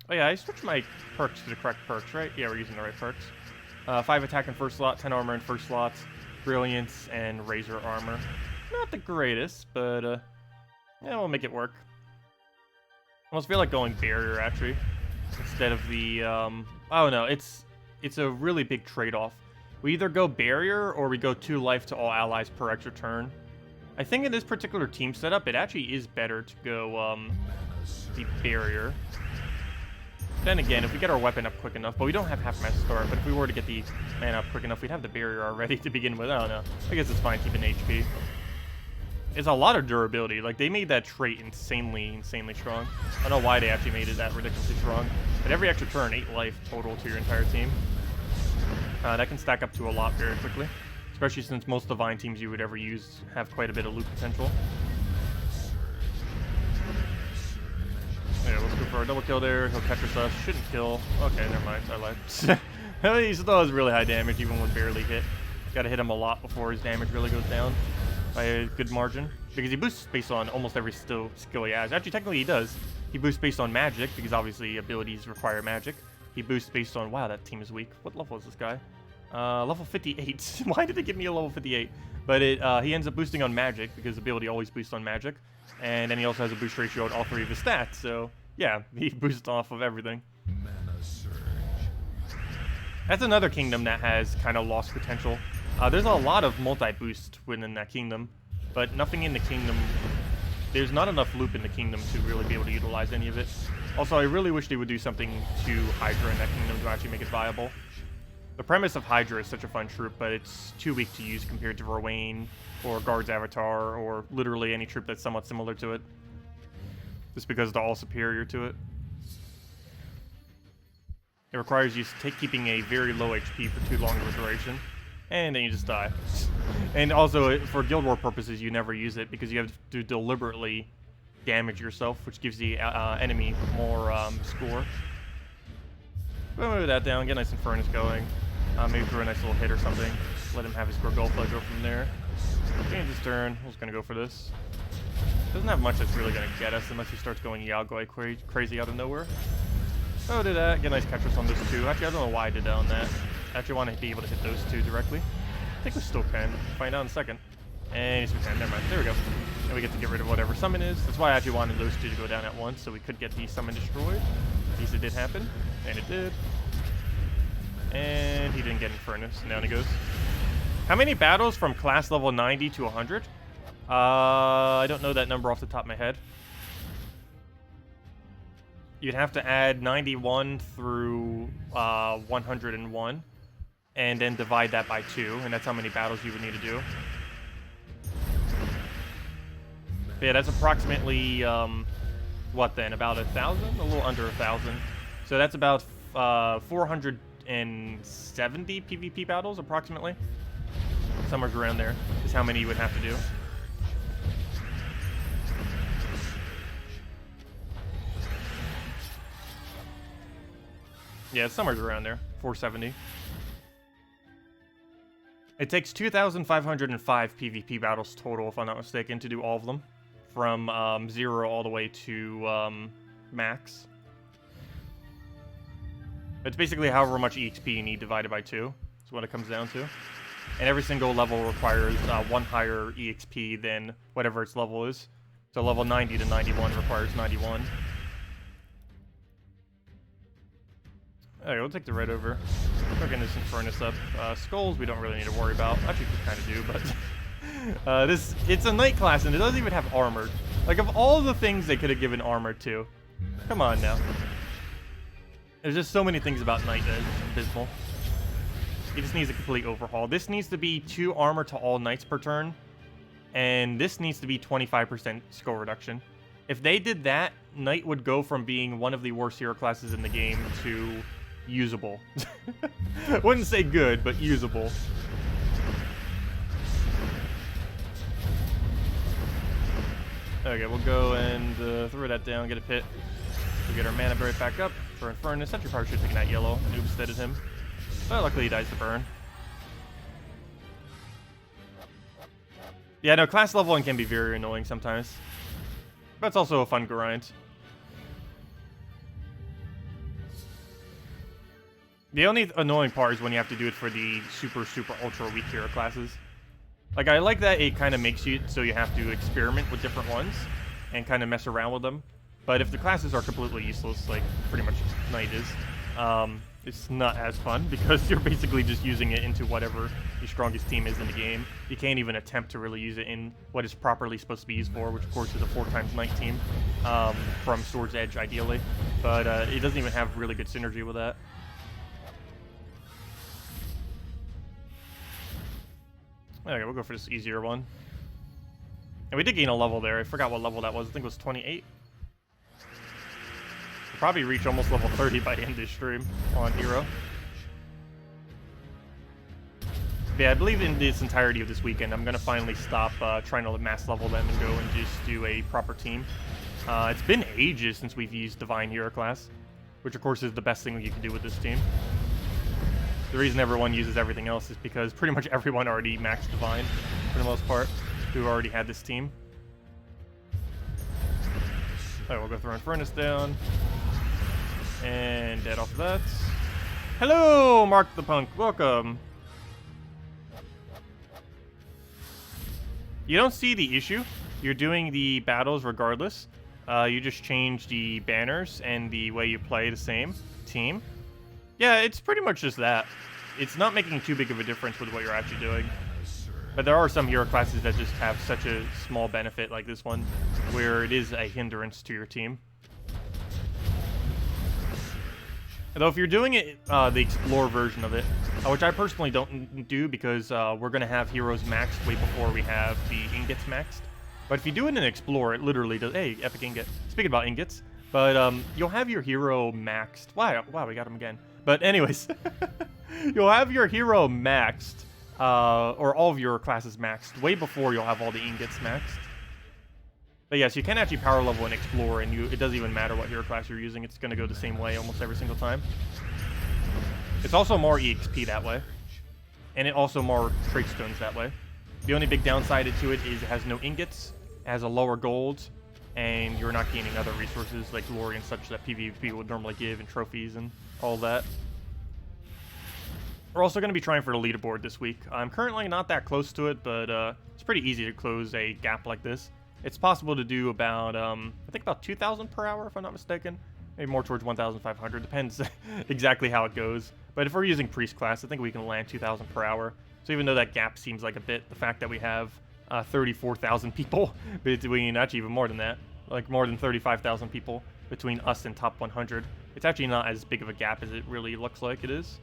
Oh yeah, I switched my perks to the correct perks, right? Yeah, we're using the right perks. 5 attack in first slot, 10 armor in first slot, Brilliance, and Razor armor. Not the greatest, but yeah, we'll make it work. I almost feel like going Barrier, actually, instead of the, oh no, it's a really big trade-off. We either go Barrier, or we go 2 life to all allies per extra turn. I think in this particular team setup, it actually is better to go, the Barrier. Then again, if we get our weapon up quick enough, but we don't have half mass start, but if we were to get the mana up quick enough, we'd have the Barrier already to begin with. I don't know. I guess it's fine keeping HP. It's a lot of durability. Like, they made that trait insanely strong. I don't know why they actually made it that ridiculously strong. But every extra turn, 8 life total to your entire team. That can stack up to a lot very quickly. Especially since most Divine teams you would ever use have quite a bit of loot potential. Yeah, let's go for a double kill there. He'll catch us. Shouldn't kill. Okay, never mind. I lied. He still has really high damage even when barely hit. Gotta hit him a lot before his damage really goes down by a good margin. Because he boosts based on almost every skill he has. Actually, technically he does. He boosts based on magic, because obviously abilities require magic. He boosts based on... Wow, that team is weak. What level is this guy? Level 58. Why did they give me a level 58? But he ends up boosting on magic, because ability always boosts on magic. And then he also has a boost ratio on all 3 of his stats, so yeah, he boosts off of everything. That's another kingdom that has kind of lost potential. There's a lot of multi-boost within that kingdom, but nothing in the kingdom... There's not enough loop in the kingdom to really be able to utilize any of it. Also, I really wish they would do something to Hydra in that kingdom to actually make it viable. The premise of Hydra is such a fun troop, but it's too weak to use compared to Rowain or Guard's Avatar or literally any troop that's somewhat similar to it. Just because they're all superior to it. It requires you keeping a very low HP for too long of a duration, and then you just die. And also, for Guild War purposes, you never use it because you have to deliberately damage yourself, which gives the enemy more score. We'll move that down, get nice and Furnace going. Maybe throw a nice little hit or something. Let him have his Gorgulfa go from there. Change his turn. I was gonna go for this. Doesn't have much that's really gonna get us unless he starts going Yagoi crazy out of nowhere. Oh, did that. Get a nice catchers on those two. Actually, I don't know why I did that on that. I actually want to be able to hit those two directly. I think we still can. Find out in a second. And yes, we can. Never mind. There we go. And we get to get rid of whatever summon is. That's why I actually wanted those two to go down at once, so we could get the summon destroyed. At least it did happen. And it did. And he didn't get Infernus. Down he goes. How many battles from class level 90 to 100? I don't know that number off the top of my head. You'd have to add 91 through 101, and then divide that by 2, and that's how many battles you would need to do. But yeah, that's approximately, what then, about 1,000? A little under 1,000. So that's about 470 PvP battles, approximately. Somewhere around there is how many you would have to do. Yeah, it's somewhere around there. 470. It takes 2,505 PvP battles total, if I'm not mistaken, to do all of them. From 0 all the way to max. It's basically however much EXP you need divided by 2. That's what it comes down to. And every single level requires one higher EXP than whatever its level is. So level 90 to 91 requires 91. Okay, we'll take the red over. We're getting this Infernus up. Skulls we don't really need to worry about. Actually, we kind of do, but... it's a knight class, and it doesn't even have armor. Like, of all the things they could have given armor to. Come on, now. There's just so many things about knight that is abysmal. He just needs a complete overhaul. This needs to be 2 armor to all knights per turn. And this needs to be 25% skill reduction. If they did that, knight would go from being one of the worst hero classes in the game to... usable. Wouldn't say good, but usable. Okay, we'll go and throw that down, get a pit. We'll get our mana berry back up for Infernus. Actually, probably should have taken that yellow. Noob steaded him. But luckily he dies to burn. Yeah, no, class leveling can be very annoying sometimes. But it's also a fun grind. The only annoying part is when you have to do it for the super, ultra weak hero classes. Like, I like that it kind of makes you so you have to experiment with different ones and kind of mess around with them. But if the classes are completely useless, like pretty much Knight is, it's not as fun because you're basically just using it into whatever your strongest team is in the game. You can't even attempt to really use it in what is properly supposed to be used for, which of course is a 4x Knight team from Sword's Edge, ideally. But it doesn't even have really good synergy with that. Okay, we'll go for this easier one. And we did gain a level there. I forgot what level that was. I think it was 28. We'll probably reach almost level 30 by the end of this stream on Hero. But yeah, I believe in this entirety of this weekend, I'm going to finally stop trying to mass level them and go and just do a proper team. It's been ages since we've used Divine Hero class, which of course is the best thing you can do with this team. The reason everyone uses everything else is because pretty much everyone already maxed Divine, for the most part, who already had this team. Alright, we'll go throw Infernus down. And dead off of that. Hello, Mark the Punk. Welcome. You don't see the issue. You're doing the battles regardless. You just change the banners and the way you play the same team. Yeah, it's pretty much just that. It's not making too big of a difference with what you're actually doing. But there are some hero classes that just have such a small benefit, like this one, where it is a hindrance to your team. Although if you're doing it, the Explore version of it, which I personally don't do because we're going to have heroes maxed way before we have the ingots maxed. But if you do it in Explore, it literally does... Hey, epic ingot. Speaking about ingots, but you'll have your hero maxed. Wow, we got him again. But anyways, you'll have your hero maxed, or all of your classes maxed, way before you'll have all the ingots maxed. But yes, you can actually power level and explore, and it doesn't even matter what hero class you're using, it's going to go the same way almost every single time. It's also more EXP that way, and it also more trait stones that way. The only big downside to it is it has no ingots, it has a lower gold, and you're not gaining other resources like glory and such that PvP would normally give, and trophies and all that. We're also going to be trying for the leaderboard this week. I'm currently not that close to it, but it's pretty easy to close a gap like this. It's possible to do about, I think about 2,000 per hour, if I'm not mistaken. Maybe more towards 1,500, depends exactly how it goes. But if we're using Priest class, I think we can land 2,000 per hour. So even though that gap seems like a bit, the fact that we have 34,000 people between, actually even more than that, like more than 35,000 people between us and top 100, it's actually not as big of a gap as it really looks like it is.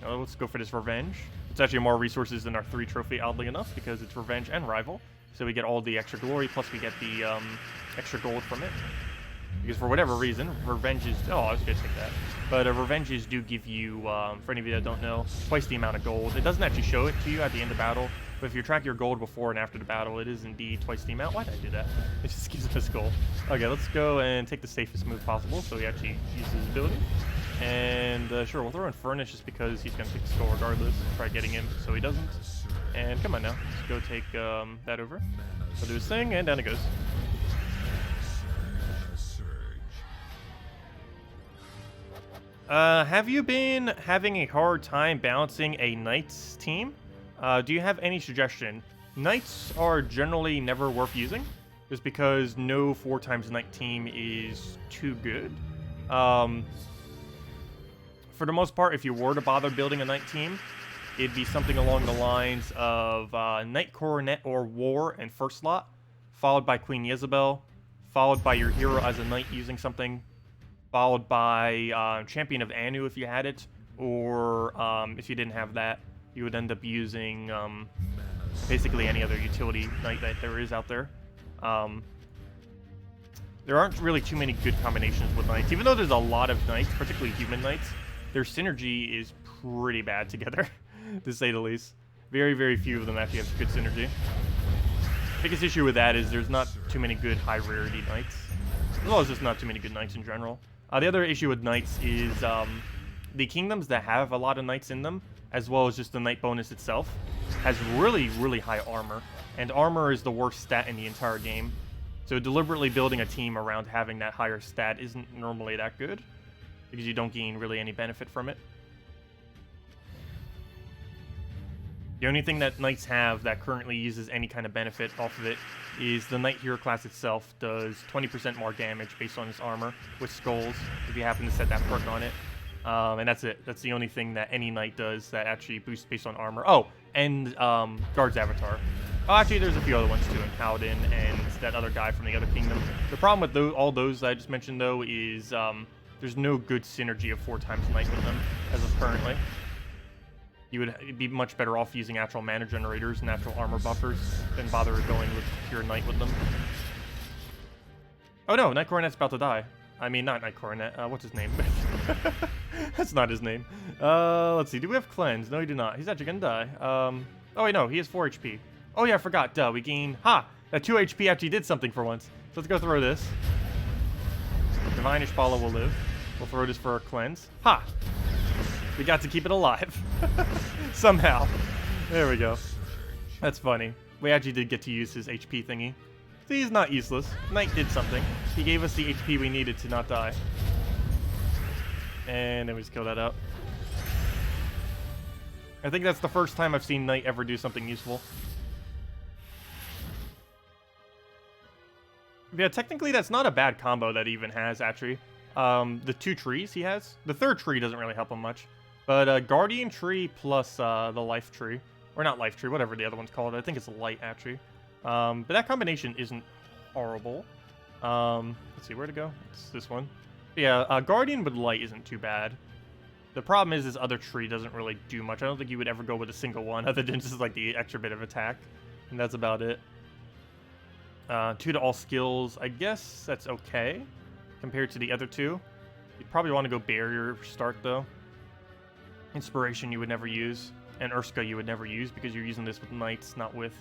Now, let's go for this revenge. It's actually more resources than our 3 trophy, oddly enough, because it's revenge and rival. So we get all the extra glory, plus we get the extra gold from it. Because for whatever reason, revenges... Oh, I was going to take that. But revenges do give you, for any of you that don't know, twice the amount of gold. It doesn't actually show it to you at the end of battle, but if you track your gold before and after the battle, it is indeed twice the amount. Why did I do that? It just gives us gold. Okay, let's go and take the safest move possible, so he actually uses his ability. And sure, we'll throw in Furnace just because he's going to take the skull regardless. Try getting him so he doesn't. And come on now, let's go take that over. He'll do his thing, and down it goes. Have you been having a hard time balancing a Knights team? Do you have any suggestion? Knights are generally never worth using, just because no 4x Knight team is too good. For the most part, if you were to bother building a Knight team, it'd be something along the lines of Knight Coronet or War and first slot, followed by Queen Jezebel, followed by your hero as a Knight using something, followed by Champion of Anu if you had it, or if you didn't have that, you would end up using basically any other utility Knight that there is out there. There aren't really too many good combinations with Knights, even though there's a lot of Knights, particularly human Knights. Their synergy is pretty bad together, to say the least. Very, very few of them actually have good synergy. Biggest issue with that is there's not too many good high-rarity Knights, as well as just not too many good Knights in general. The other issue with Knights is the kingdoms that have a lot of Knights in them, as well as just the Knight bonus itself, has really, really high armor. And armor is the worst stat in the entire game. So deliberately building a team around having that higher stat isn't normally that good, because you don't gain really any benefit from it. The only thing that Knights have that currently uses any kind of benefit off of it is the Knight Hero class itself does 20% more damage based on its armor with skulls, if you happen to set that perk on it. And that's it. That's the only thing that any Knight does that actually boosts based on armor. Oh, and Guard's Avatar. Oh, actually, there's a few other ones too, in Paladin and that other guy from the other kingdom. The problem with all those that I just mentioned, though, is there's no good synergy of 4x Knight with them as of currently. You would be much better off using actual mana generators, natural armor buffers, than bother going with pure Knight with them. Oh no, Knight Coronet's about to die. I mean, not Knight Coronet. What's his name? That's not his name. Let's see. Do we have Cleanse? No, we do not. He's actually gonna die. Oh wait, no. He has 4 HP. Oh yeah, I forgot. Duh, we gain... Ha! That 2 HP actually did something for once. So let's go throw this. Divine Ishbala will live. We'll throw this for a Cleanse. Ha! We got to keep it alive. Somehow. There we go. That's funny. We actually did get to use his HP thingy. See, he's not useless. Knight did something. He gave us the HP we needed to not die. And then we just kill that out. I think that's the first time I've seen Knight ever do something useful. Yeah, technically that's not a bad combo that he even has, actually. The 2 trees he has. The 3rd tree doesn't really help him much. But Guardian Tree plus the Life Tree. Or not Life Tree, whatever the other one's called. I think it's Light, actually. But that combination isn't horrible. Let's see, where to go? It's this one. Yeah, Guardian with Light isn't too bad. The problem is this other tree doesn't really do much. I don't think you would ever go with a single one other than just like the extra bit of attack. And that's about it. 2 to all skills. I guess that's okay compared to the other 2. You'd probably want to go Barrier start though. Inspiration you would never use. And Urska you would never use because you're using this with Knights, not with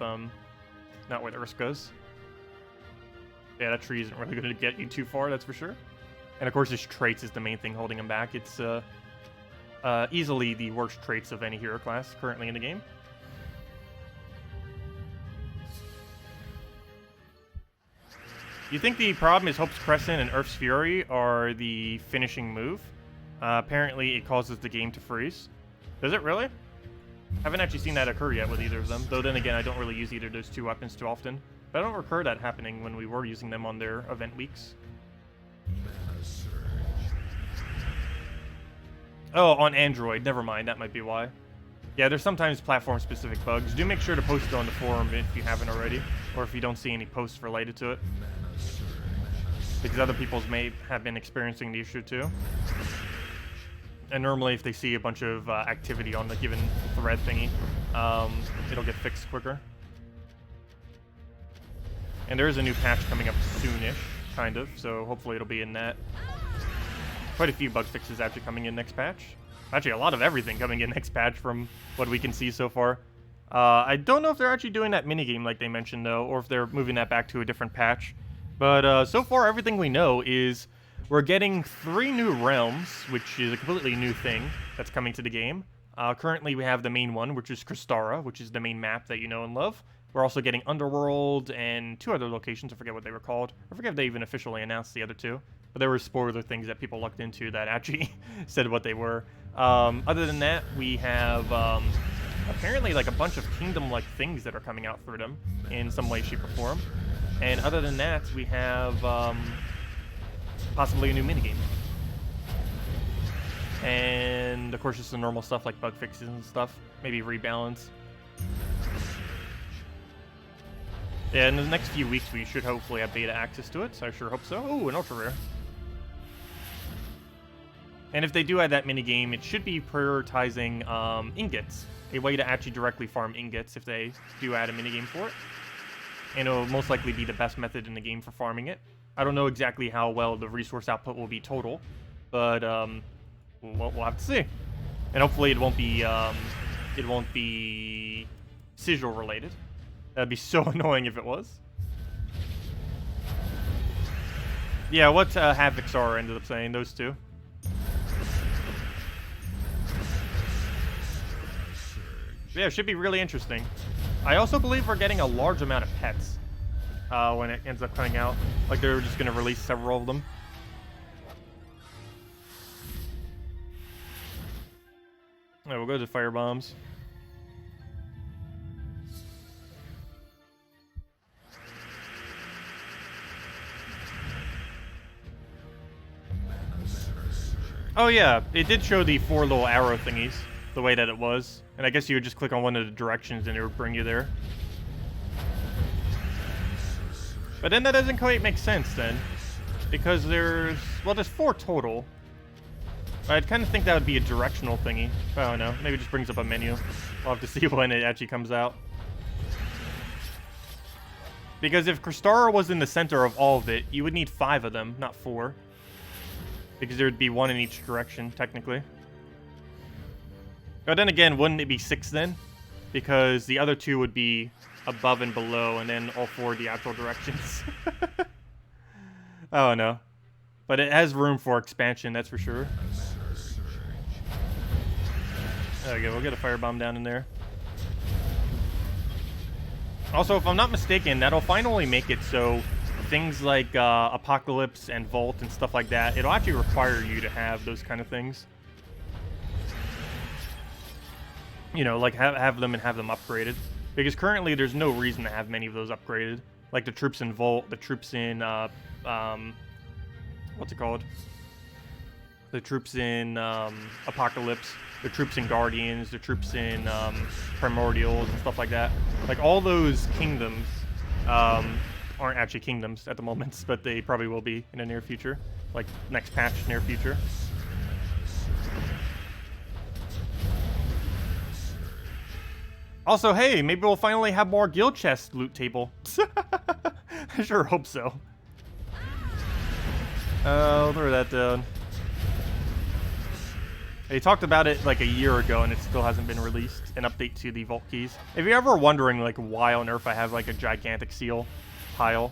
Urskas. Yeah, that tree isn't really going to get you too far, that's for sure. And of course his traits is the main thing holding him back. It's easily the worst traits of any hero class currently in the game. You think the problem is Hope's Crescent and Earth's Fury are the finishing move? Apparently it causes the game to freeze. Does it really? Haven't actually seen that occur yet with either of them, though then again I don't really use either of those two weapons too often. But I don't recur that happening when we were using them on their event weeks. Oh, on Android. Never mind, that might be why. Yeah, there's sometimes platform-specific bugs. Do make sure to post it on the forum if you haven't already, or if you don't see any posts related to it. Because other people's may have been experiencing the issue too. And normally if they see a bunch of activity on the given thread thingy, it'll get fixed quicker. And there is a new patch coming up soonish, kind of, so hopefully it'll be in that. Quite a few bug fixes actually coming in next patch. Actually, a lot of everything coming in next patch from what we can see so far. I don't know if they're actually doing that minigame like they mentioned, though, or if they're moving that back to a different patch. But so far, everything we know is we're getting 3 new realms, which is a completely new thing that's coming to the game. Currently, we have the main one, which is Kristara, which is the main map that you know and love. We're also getting Underworld and 2 other locations. I forget what they were called. I forget if they even officially announced the other 2. But there were spoiler things that people looked into that actually said what they were. Other than that, we have apparently like a bunch of kingdom-like things that are coming out through them in some way, shape, or form. And other than that, we have possibly a new minigame. And of course, just the normal stuff like bug fixes and stuff. Maybe rebalance. Yeah, in the next few weeks, we should hopefully have beta access to it, so I sure hope so. Oh, an ultra rare. And if they do add that minigame, it should be prioritizing ingots. A way to actually directly farm ingots if they do add a minigame for it. And it'll most likely be the best method in the game for farming it. I don't know exactly how well the resource output will be total, but we'll have to see. And hopefully it won't be sigil related. That'd be so annoying if it was. Yeah, what Havocs are ended up saying, those 2. Yeah, it should be really interesting. I also believe we're getting a large amount of pets when it ends up coming out. Like they're just going to release several of them. Alright, we'll go to fire bombs. Oh yeah, it did show the 4 little arrow thingies, the way that it was. And I guess you would just click on one of the directions and it would bring you there. But then that doesn't quite make sense then. Because there's 4 total. I'd kind of think that would be a directional thingy. I don't know, maybe it just brings up a menu. We'll have to see when it actually comes out. Because if Kristara was in the center of all of it, you would need 5 of them, not 4. Because there would be 1 in each direction, technically. But then again, wouldn't it be 6 then? Because the other 2 would be above and below, and then all 4 the actual directions. I don't know. But it has room for expansion, that's for sure. There we go, we'll get a firebomb down in there. Also, if I'm not mistaken, that'll finally make it so things like Apocalypse and Vault and stuff like that, it'll actually require you to have those kind of things. You know, like have them and have them upgraded. Because currently there's no reason to have many of those upgraded. Like the troops in Vault, the troops in, what's it called? The troops in Apocalypse, the troops in Guardians, the troops in Primordials and stuff like that. Like all those kingdoms aren't actually kingdoms at the moment, but they probably will be in the near future. Like next patch, near future. Also, hey, maybe we'll finally have more guild chest loot table. I sure hope so. I'll throw that down. They talked about it like a year ago and it still hasn't been released. An update to the vault keys. If you're ever wondering like why on earth I have like a gigantic seal pile,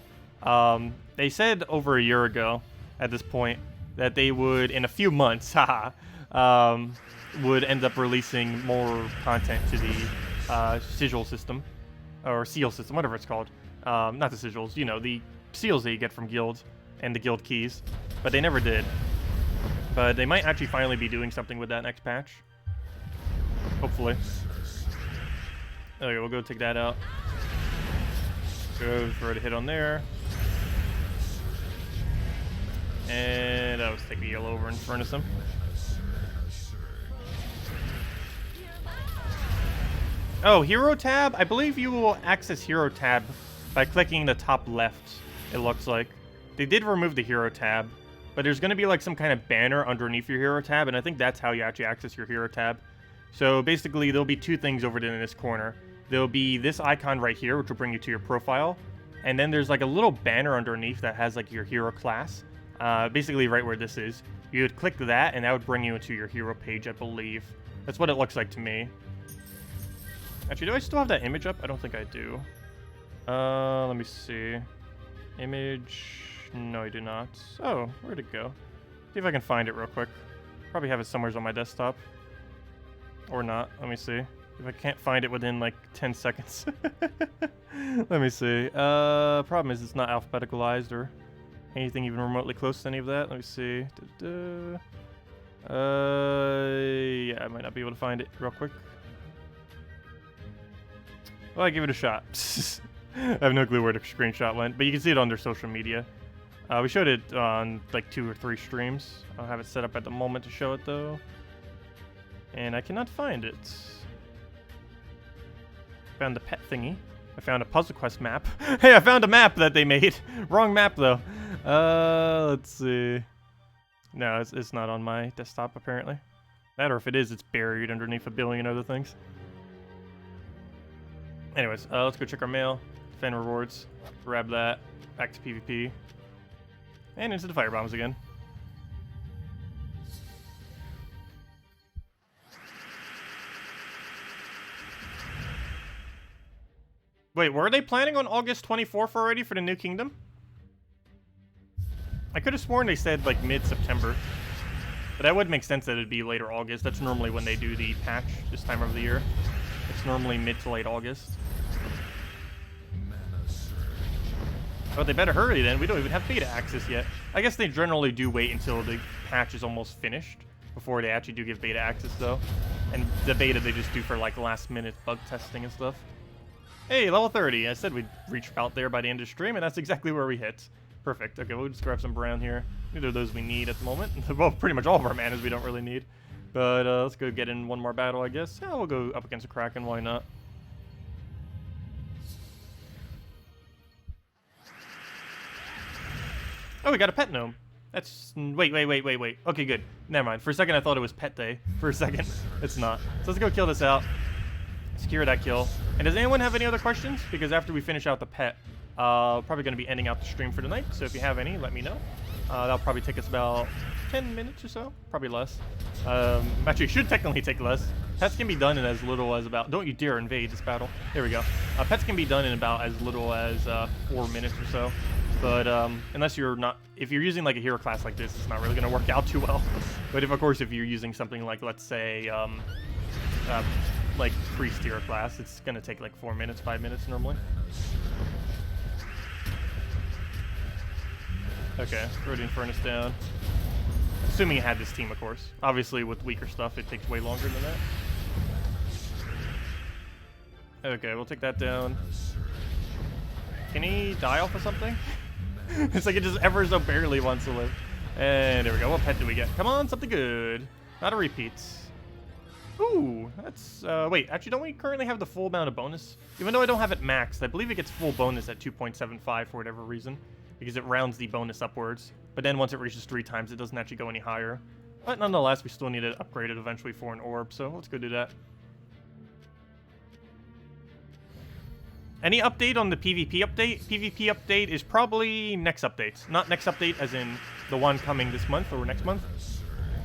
they said over a year ago at this point that they would, in a few months, would end up releasing more content to the sigil system, or seal system, whatever it's called. Not the sigils, you know, the seals that you get from guild and the guild keys, but they never did. But they might actually finally be doing something with that next patch. Hopefully. Okay, we'll go take that out. Go throw a hit on there. And I was taking yellow over and furnace him. Oh, hero tab? I believe you will access hero tab by clicking the top left, it looks like. They did remove the hero tab, but there's going to be like some kind of banner underneath your hero tab, and I think that's how you actually access your hero tab. So basically, there'll be two things over there in this corner. There'll be this icon right here, which will bring you to your profile, and then there's like a little banner underneath that has like your hero class. Basically right where this is. You would click that, and that would bring you into your hero page, I believe. That's what it looks like to me. Actually, do I still have that image up? I don't think I do. Let me see. Image... No, I do not. Oh, where'd it go? See if I can find it real quick. Probably have it somewhere on my desktop. Or not. Let me see. If I can't find it within like 10 seconds. Let me see. Problem is it's not alphabeticalized or anything even remotely close to any of that. Let me see. Yeah, I might not be able to find it real quick. Well, I give it a shot. I have no clue where the screenshot went, but you can see it on their social media. We showed it on like 2 or 3 streams. I don't have it set up at the moment to show it though. And I cannot find it. Found the pet thingy. I found a puzzle quest map. Hey, I found a map that they made. Wrong map though. Let's see. No, it's not on my desktop apparently. That, or if it is, it's buried underneath a billion other things. Anyways, let's go check our mail. Defend rewards. Grab that. Back to PvP. And into the firebombs again. Wait, were they planning on August 24th already for the new kingdom? I could have sworn they said like mid-September. But that would make sense that it'd be later August. That's normally when they do the patch this time of the year. It's normally mid to late August. Oh, they better hurry then. We don't even have beta access yet. I guess they generally do wait until the patch is almost finished before they actually do give beta access though. And the beta they just do for like last minute bug testing and stuff. Hey, level 30. I said we'd reach out there by the end of the stream, and that's exactly where we hit. Perfect. Okay, we'll just grab some brown here. Neither of those we need at the moment. Well, pretty much all of our manas we don't really need. But let's go get in one more battle, I guess. Yeah, we'll go up against a Kraken. Why not? Oh, we got a pet gnome. That's... Wait. Okay, good. Never mind. For a second, I thought it was pet day. For a second. It's not. So let's go kill this out. Secure that kill. And does anyone have any other questions? Because after we finish out the pet, probably going to be ending out the stream for tonight. So if you have any, let me know. That'll probably take us about 10 minutes or so. Probably less. Actually, should technically take less. Pets can be done in as little as about... Don't you dare invade this battle. There we go. Pets can be done in about as little as 4 minutes or so. But unless you're not... If you're using like a hero class like this, it's not really going to work out too well. But of course, if you're using something like, let's say... like priest hero class, it's gonna take like 4 minutes, 5 minutes normally. Okay, throw the Infernus down. Assuming you had this team, of course. Obviously, with weaker stuff, it takes way longer than that. Okay, we'll take that down. Can he die off of something? It's like it just ever so barely wants to live. And there we go. What pet do we get? Come on, something good. Not a repeat. Ooh, that's, wait, actually, don't we currently have the full amount of bonus? Even though I don't have it maxed, I believe it gets full bonus at 2.75 for whatever reason, because it rounds the bonus upwards. But then once it reaches 3 times, it doesn't actually go any higher. But nonetheless, we still need to upgrade it eventually for an orb, so let's go do that. Any update on the PvP update? PvP update is probably next update. Not next update as in the one coming this month or next month,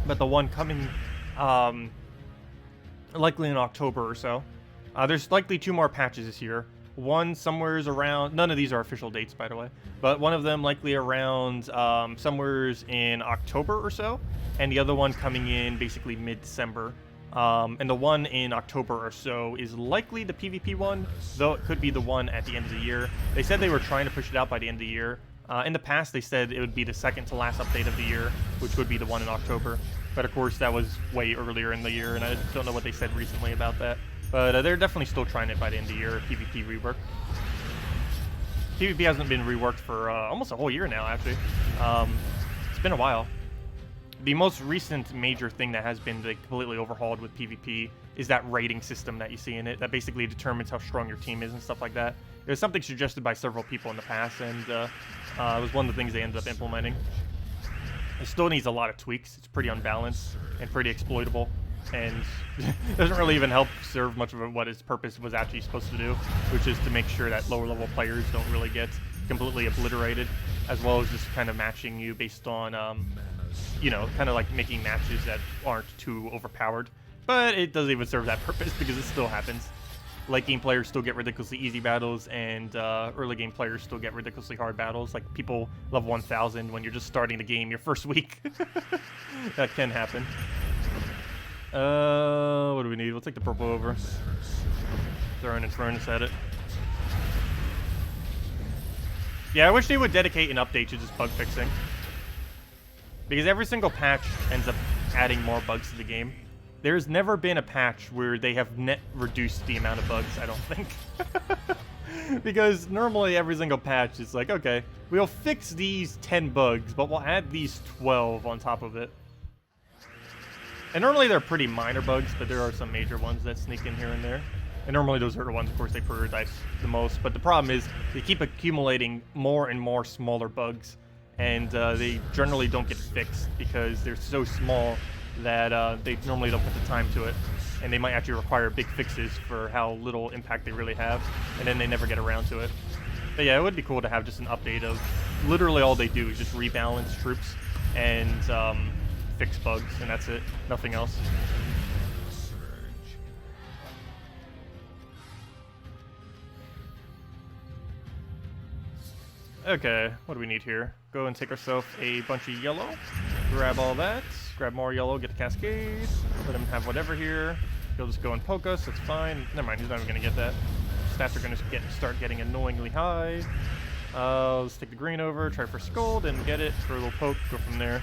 but the one coming, likely in October or so. There's likely 2 more patches this year. One somewhere's around... None of these are official dates, by the way. But one of them likely around somewhere's in October or so. And the other one coming in basically mid-December. And the one in October or so is likely the PvP one, though it could be the one at the end of the year. They said they were trying to push it out by the end of the year. In the past, they said it would be the second to last update of the year, which would be the one in October. But of course, that was way earlier in the year, and I don't know what they said recently about that. But they're definitely still trying it by the end of the year, PvP rework. PvP hasn't been reworked for almost a whole year now, actually. It's been a while. The most recent major thing that has been like, completely overhauled with PvP is that rating system that you see in it that basically determines how strong your team is and stuff like that. It was something suggested by several people in the past, and it was one of the things they ended up implementing. It still needs a lot of tweaks. It's pretty unbalanced and pretty exploitable, and doesn't really even help serve much of what its purpose was actually supposed to do, which is to make sure that lower level players don't really get completely obliterated, as well as just kind of matching you based on, you know, kind of like making matches that aren't too overpowered. But it doesn't even serve that purpose because it still happens. Late game players still get ridiculously easy battles, and early game players still get ridiculously hard battles. Like people level 1000 when you're just starting the game your first week. That can happen. What do we need? We'll take the purple over. Throwing and furnace at it. Yeah, I wish they would dedicate an update to just bug fixing. Because every single patch ends up adding more bugs to the game. There's never been a patch where they have net reduced the amount of bugs, I don't think. Because normally every single patch is like, okay, we'll fix these 10 bugs, but we'll add these 12 on top of it. And normally they're pretty minor bugs, but there are some major ones that sneak in here and there. And normally those are the ones, of course, they prioritize the most. But the problem is they keep accumulating more and more smaller bugs. And they generally don't get fixed because they're so small that they normally don't put the time to it. And they might actually require big fixes for how little impact they really have. And then they never get around to it. But yeah, it would be cool to have just an update of literally all they do is just rebalance troops and fix bugs. And that's it. Nothing else. Okay, what do we need here? Go and take ourselves a bunch of yellow. Grab all that. Grab more yellow, get the cascade. Let him have whatever here. He'll just go and poke us, that's fine. Never mind, he's not even going to get that. Stats are going to start getting annoyingly high. Let's take the green over, try for Scold, and get it. Throw a little poke, go from there.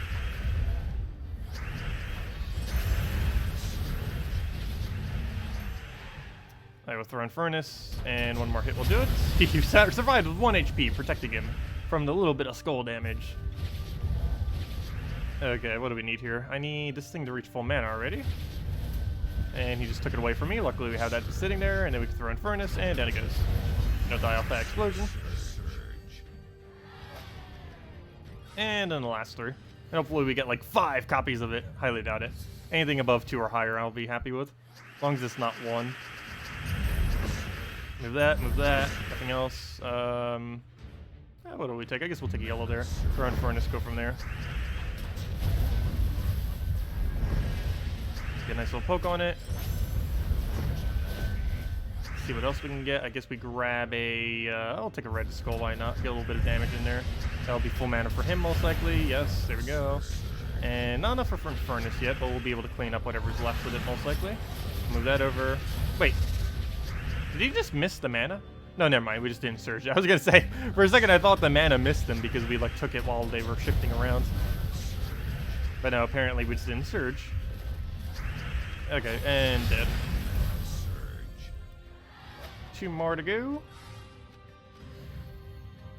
I will throw in Furnace, and one more hit will do it. He survived with 1 HP, protecting him from the little bit of skull damage. Okay, what do we need here? I need this thing to reach full mana already. And he just took it away from me. Luckily we have that just sitting there, and then we can throw in Furnace, and down it goes. No die off that explosion. And then the last 3. And hopefully we get like 5 copies of it. Highly doubt it. Anything above 2 or higher I'll be happy with. As long as it's not 1. Move that, nothing else. What do we take? I guess we'll take a yellow there. Throw in Furnace, go from there. Get a nice little poke on it. See what else we can get. I guess we grab a... I'll take a red skull, why not? Get a little bit of damage in there. That'll be full mana for him, most likely. Yes, there we go. And not enough for Furnace yet, but we'll be able to clean up whatever's left with it, most likely. Move that over. Wait. Did he just miss the mana? No, never mind. We just didn't surge. I was going to say, for a second, I thought the mana missed him because we, like, took it while they were shifting around. But no, apparently we just didn't surge. Okay, and dead. 2 more to go.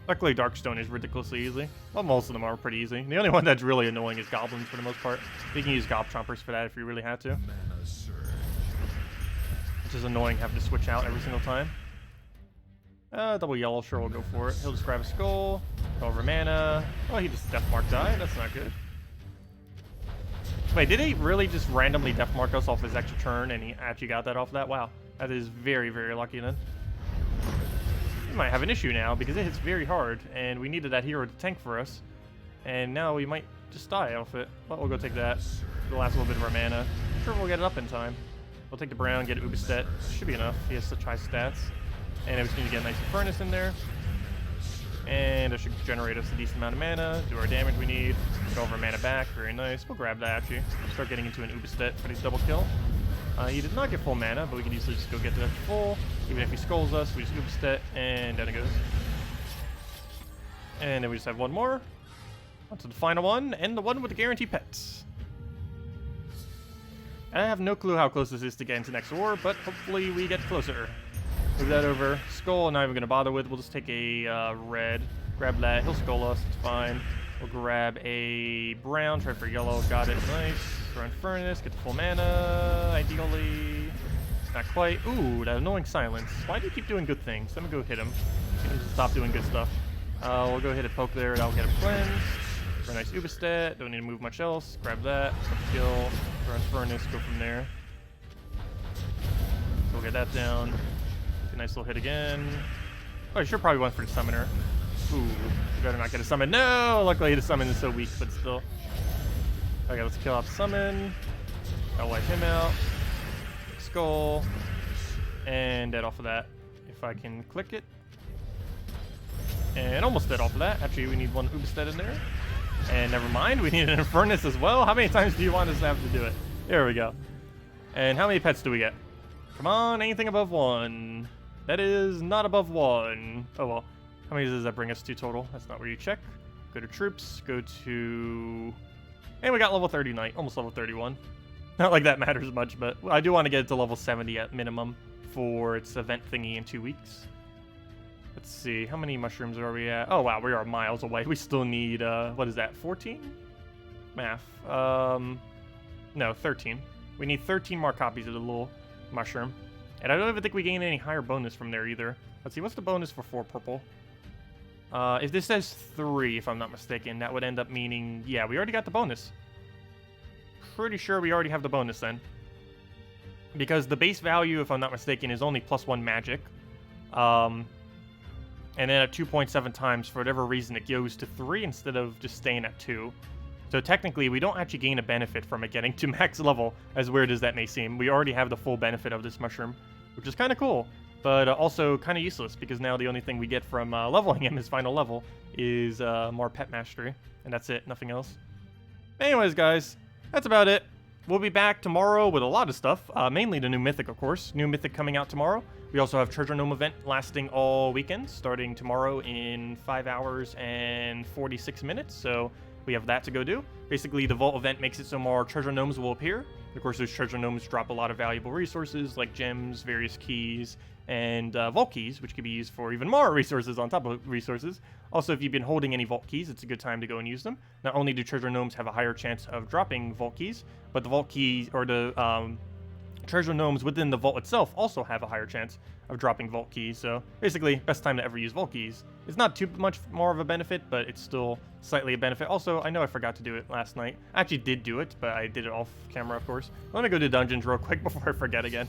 Luckily, Darkstone is ridiculously easy. Well, most of them are pretty easy. The only one that's really annoying is Goblins for the most part. You can use Gob Chompers for that if you really had to. Which is annoying having to switch out every single time. Double yellow, sure, we'll go for it. He'll just grab a skull, go over mana. Oh, he just Deathmark died. That's not good. Wait, did he really just randomly Deathmark us off his extra turn and he actually got that off that? Wow, that is very, very lucky then. We might have an issue now because it hits very hard and we needed that hero to tank for us. And now we might just die off it. But we'll go take that. The last little bit of our mana. Sure, we'll get it up in time. We'll take the brown, get Ubistet. Should be enough. He has such high stats. And we just need to get a nice Furnace in there. And it should generate us a decent amount of mana. Do our damage we need. Get all of our mana back. Very nice. We'll grab that actually. Start getting into an Ubistet for his double kill. He did not get full mana, but we can easily just go get that full. Even if he skulls us, we just Ubistet, and down it goes. And then we just have one more. On to the final one, and the one with the guaranteed pets. I have no clue how close this is to getting to next war, but hopefully we get closer. Move that over. Skull, not even going to bother with. We'll just take a red. Grab that. He'll skull us. It's fine. We'll grab a brown. Try for yellow. Got it. Nice. Run Furnace. Get the full mana. Ideally. Not quite. Ooh, that annoying silence. Why do you keep doing good things? Let me go hit him. Get him to stop doing good stuff. We'll go hit a poke there. That'll get him cleansed. Very nice Ubistat. Don't need to move much else. Grab that. Kill. Run Furnace. Go from there. So we'll get that down. A nice little hit again. Oh, I sure probably went for the summoner. Ooh, you better not get a summon. No! Luckily the summon is so weak, but still. Okay, let's kill off the summon. I'll wipe him out. Skull. And dead off of that. If I can click it. And almost dead off of that. Actually, we need one Ubistat in there. And never mind, we need an Infernus as well. How many times do you want us to have to do it? There we go. And how many pets do we get? Come on, anything above 1. That is not above 1. Oh well. How many does that bring us to total? That's not where you check. Go to troops, go to... And we got level 30 knight, almost level 31. Not like that matters much, but I do want to get it to level 70 at minimum for its event thingy in 2 weeks. Let's see, how many mushrooms are we at? Oh wow, we are miles away. We still need, what is that, 14? Math. No, 13. We need 13 more copies of the little mushroom. And I don't even think we gain any higher bonus from there either. Let's see, what's the bonus for 4 purple? If this says 3, if I'm not mistaken, that would end up meaning, yeah, we already got the bonus. Pretty sure we already have the bonus then. Because the base value, if I'm not mistaken, is only +1 magic. And then at 2.7 times, for whatever reason, it goes to 3 instead of just staying at 2. So technically, we don't actually gain a benefit from it getting to max level, as weird as that may seem. We already have the full benefit of this mushroom, which is kind of cool, but also kind of useless, because now the only thing we get from leveling him, his final level, is more pet mastery, and that's it, nothing else. Anyways, guys, that's about it. We'll be back tomorrow with a lot of stuff, mainly the new Mythic, of course. New Mythic coming out tomorrow. We also have Treasure Gnome event lasting all weekend, starting tomorrow in 5 hours and 46 minutes, so we have that to go do. Basically, the Vault event makes it so more Treasure Gnomes will appear. Of course, those Treasure Gnomes drop a lot of valuable resources, like gems, various keys, and Vault keys, which can be used for even more resources on top of resources. Also, if you've been holding any Vault keys, it's a good time to go and use them. Not only do Treasure Gnomes have a higher chance of dropping Vault keys, but the Vault keys, or the Treasure Gnomes within the Vault itself also have a higher chance of dropping Vault keys. So basically, best time to ever use Vault keys. It's not too much more of a benefit, but it's still slightly a benefit. Also, I know I forgot to do it last night. I actually did do it, but I did it off camera, of course. Let me go to dungeons real quick before I forget again.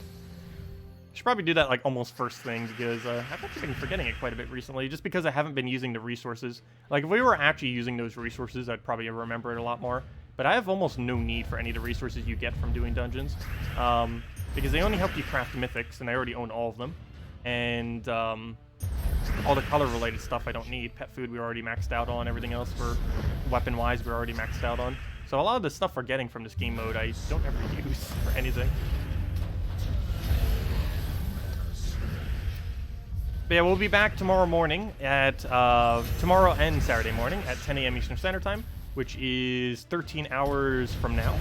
Should probably do that like almost first thing, because I've actually been forgetting it quite a bit recently, just because I haven't been using the resources. Like, if we were actually using those resources, I'd probably remember it a lot more. But I have almost no need for any of the resources you get from doing dungeons, because they only help you craft mythics, and I already own all of them. And all the color-related stuff I don't need. Pet food we already maxed out on. Everything else for weapon-wise we're already maxed out on. So a lot of the stuff we're getting from this game mode I don't ever use for anything. But yeah, we'll be back tomorrow morning at, tomorrow and Saturday morning at 10 a.m. Eastern Standard Time, which is 13 hours from now.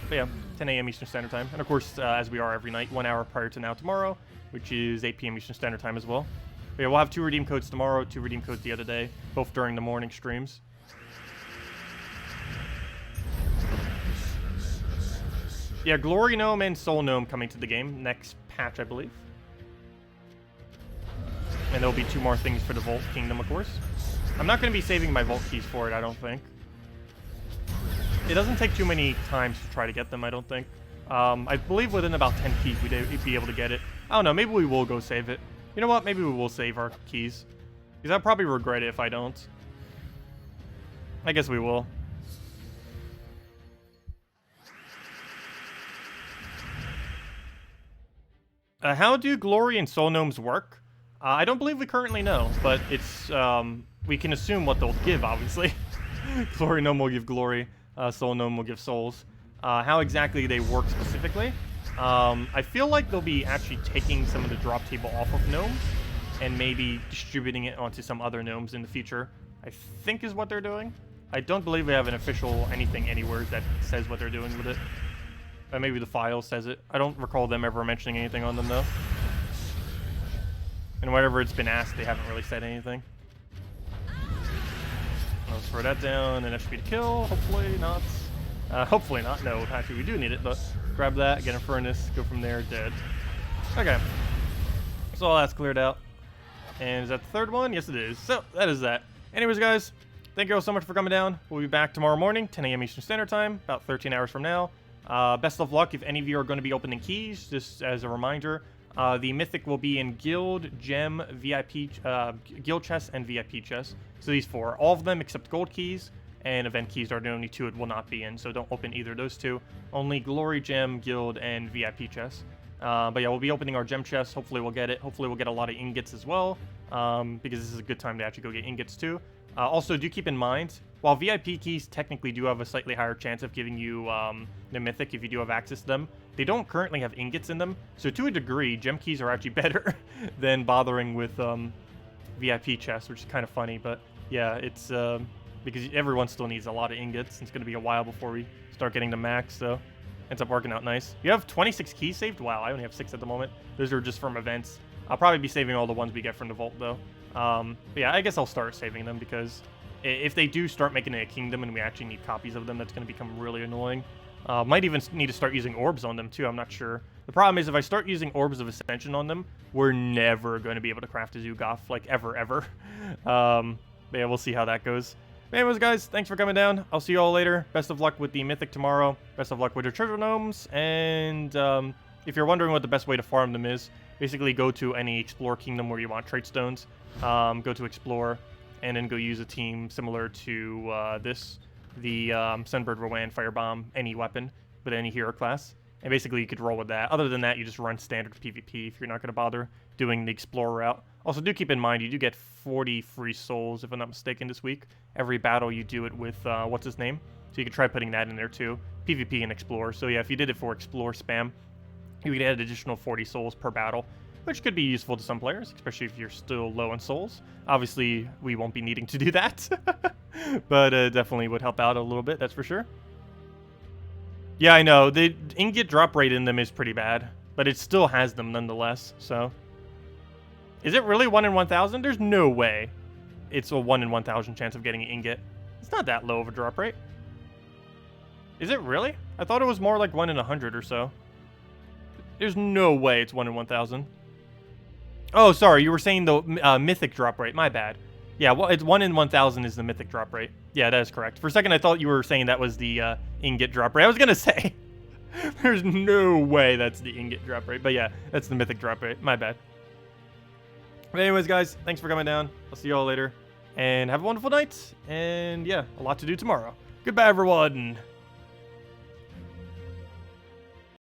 But yeah, 10 a.m. Eastern Standard Time. And of course, as we are every night, 1 hour prior to now tomorrow, which is 8 p.m. Eastern Standard Time as well. But yeah, we'll have 2 redeem codes tomorrow, 2 redeem codes the other day, both during the morning streams. Yeah, Glory Gnome and Soul Gnome coming to the game next patch, I believe. And there'll be 2 more things for the Vault Kingdom, of course. I'm not going to be saving my Vault keys for it, I don't think. It doesn't take too many times to try to get them, I don't think. I believe within about 10 keys we'd be able to get it. I don't know, maybe we will go save it. You know what, maybe we will save our keys. Because I'll probably regret it if I don't. I guess we will. How do Glory and Soul Gnomes work? I don't believe we currently know, but it's, we can assume what they'll give, obviously. Glory Gnome will give glory, Soul Gnome will give souls. How exactly they work specifically, I feel like they'll be actually taking some of the drop table off of Gnome. and maybe distributing it onto some other gnomes in the future, I think is what they're doing. I don't believe we have an official anything anywhere that says what they're doing with it. Maybe the file says it. I don't recall them ever mentioning anything on them, though. And whenever it's been asked, they haven't really said anything. I'll throw that down, and that should be the kill. Hopefully not. Hopefully not. No, actually, we do need it, but grab that, get a furnace, go from there, dead. Okay. So all that's cleared out. And is that the third one? Yes, it is. So that is that. Anyways, guys, thank you all so much for coming down. We'll be back tomorrow morning, 10 a.m. Eastern Standard Time, about 13 hours from now. Best of luck if any of you are going to be opening keys, just as a reminder. The Mythic will be in Guild, Gem, VIP, Guild chests, and VIP chests. So these 4. All of them except Gold keys, and Event keys are the only 2 it will not be in, so don't open either of those 2. Only Glory, Gem, Guild, and VIP chests. But yeah, we'll be opening our Gem chests. Hopefully we'll get it. Hopefully we'll get a lot of ingots as well, because this is a good time to actually go get ingots too. Also, do keep in mind, while VIP keys technically do have a slightly higher chance of giving you the Mythic if you do have access to them, they don't currently have ingots in them. So to a degree, Gem keys are actually better than bothering with VIP chests, which is kind of funny. But yeah, it's because everyone still needs a lot of ingots. It's going to be a while before we start getting the max, so ends up working out nice. You have 26 keys saved? Wow, I only have 6 at the moment. Those are just from events. I'll probably be saving all the ones we get from the vault, though. But yeah, I guess I'll start saving them, because if they do start making it a kingdom and we actually need copies of them, that's going to become really annoying. Might even need to start using orbs on them, too. I'm not sure. The problem is, if I start using orbs of ascension on them, we're never going to be able to craft a Zugoth, like, ever. But yeah, we'll see how that goes. But anyways, guys, thanks for coming down. I'll see you all later. Best of luck with the Mythic tomorrow. Best of luck with your treasure gnomes. And if you're wondering what the best way to farm them is, basically go to any Explore Kingdom where you want trait stones. Go to Explore, and then go use a team similar to the Sunbird, Rowan, Firebomb, any weapon with any hero class. And basically you could roll with that. Other than that, you just run standard PvP if you're not going to bother doing the Explorer route. Also, do keep in mind, you do get 40 free souls, if I'm not mistaken, this week. Every battle you do it with, what's his name? So you could try putting that in there too. PvP and Explore. So yeah, if you did it for Explore spam, you could add an additional 40 souls per battle, which could be useful to some players, especially if you're still low on souls. Obviously, we won't be needing to do that, but definitely would help out a little bit, that's for sure. Yeah, I know. The ingot drop rate in them is pretty bad, but it still has them nonetheless, so. Is it really 1 in 1,000? There's no way it's a 1 in 1,000 chance of getting an ingot. It's not that low of a drop rate. Is it really? I thought it was more like 1 in 100 or so. There's no way it's 1 in 1,000. Oh, sorry, you were saying the Mythic drop rate. My bad. Yeah, well, it's 1 in 1,000 is the Mythic drop rate. Yeah, that is correct. For a second, I thought you were saying that was the ingot drop rate. I was going to say, there's no way that's the ingot drop rate. But yeah, that's the Mythic drop rate. My bad. But anyways, guys, thanks for coming down. I'll see you all later. And have a wonderful night. And yeah, a lot to do tomorrow. Goodbye, everyone.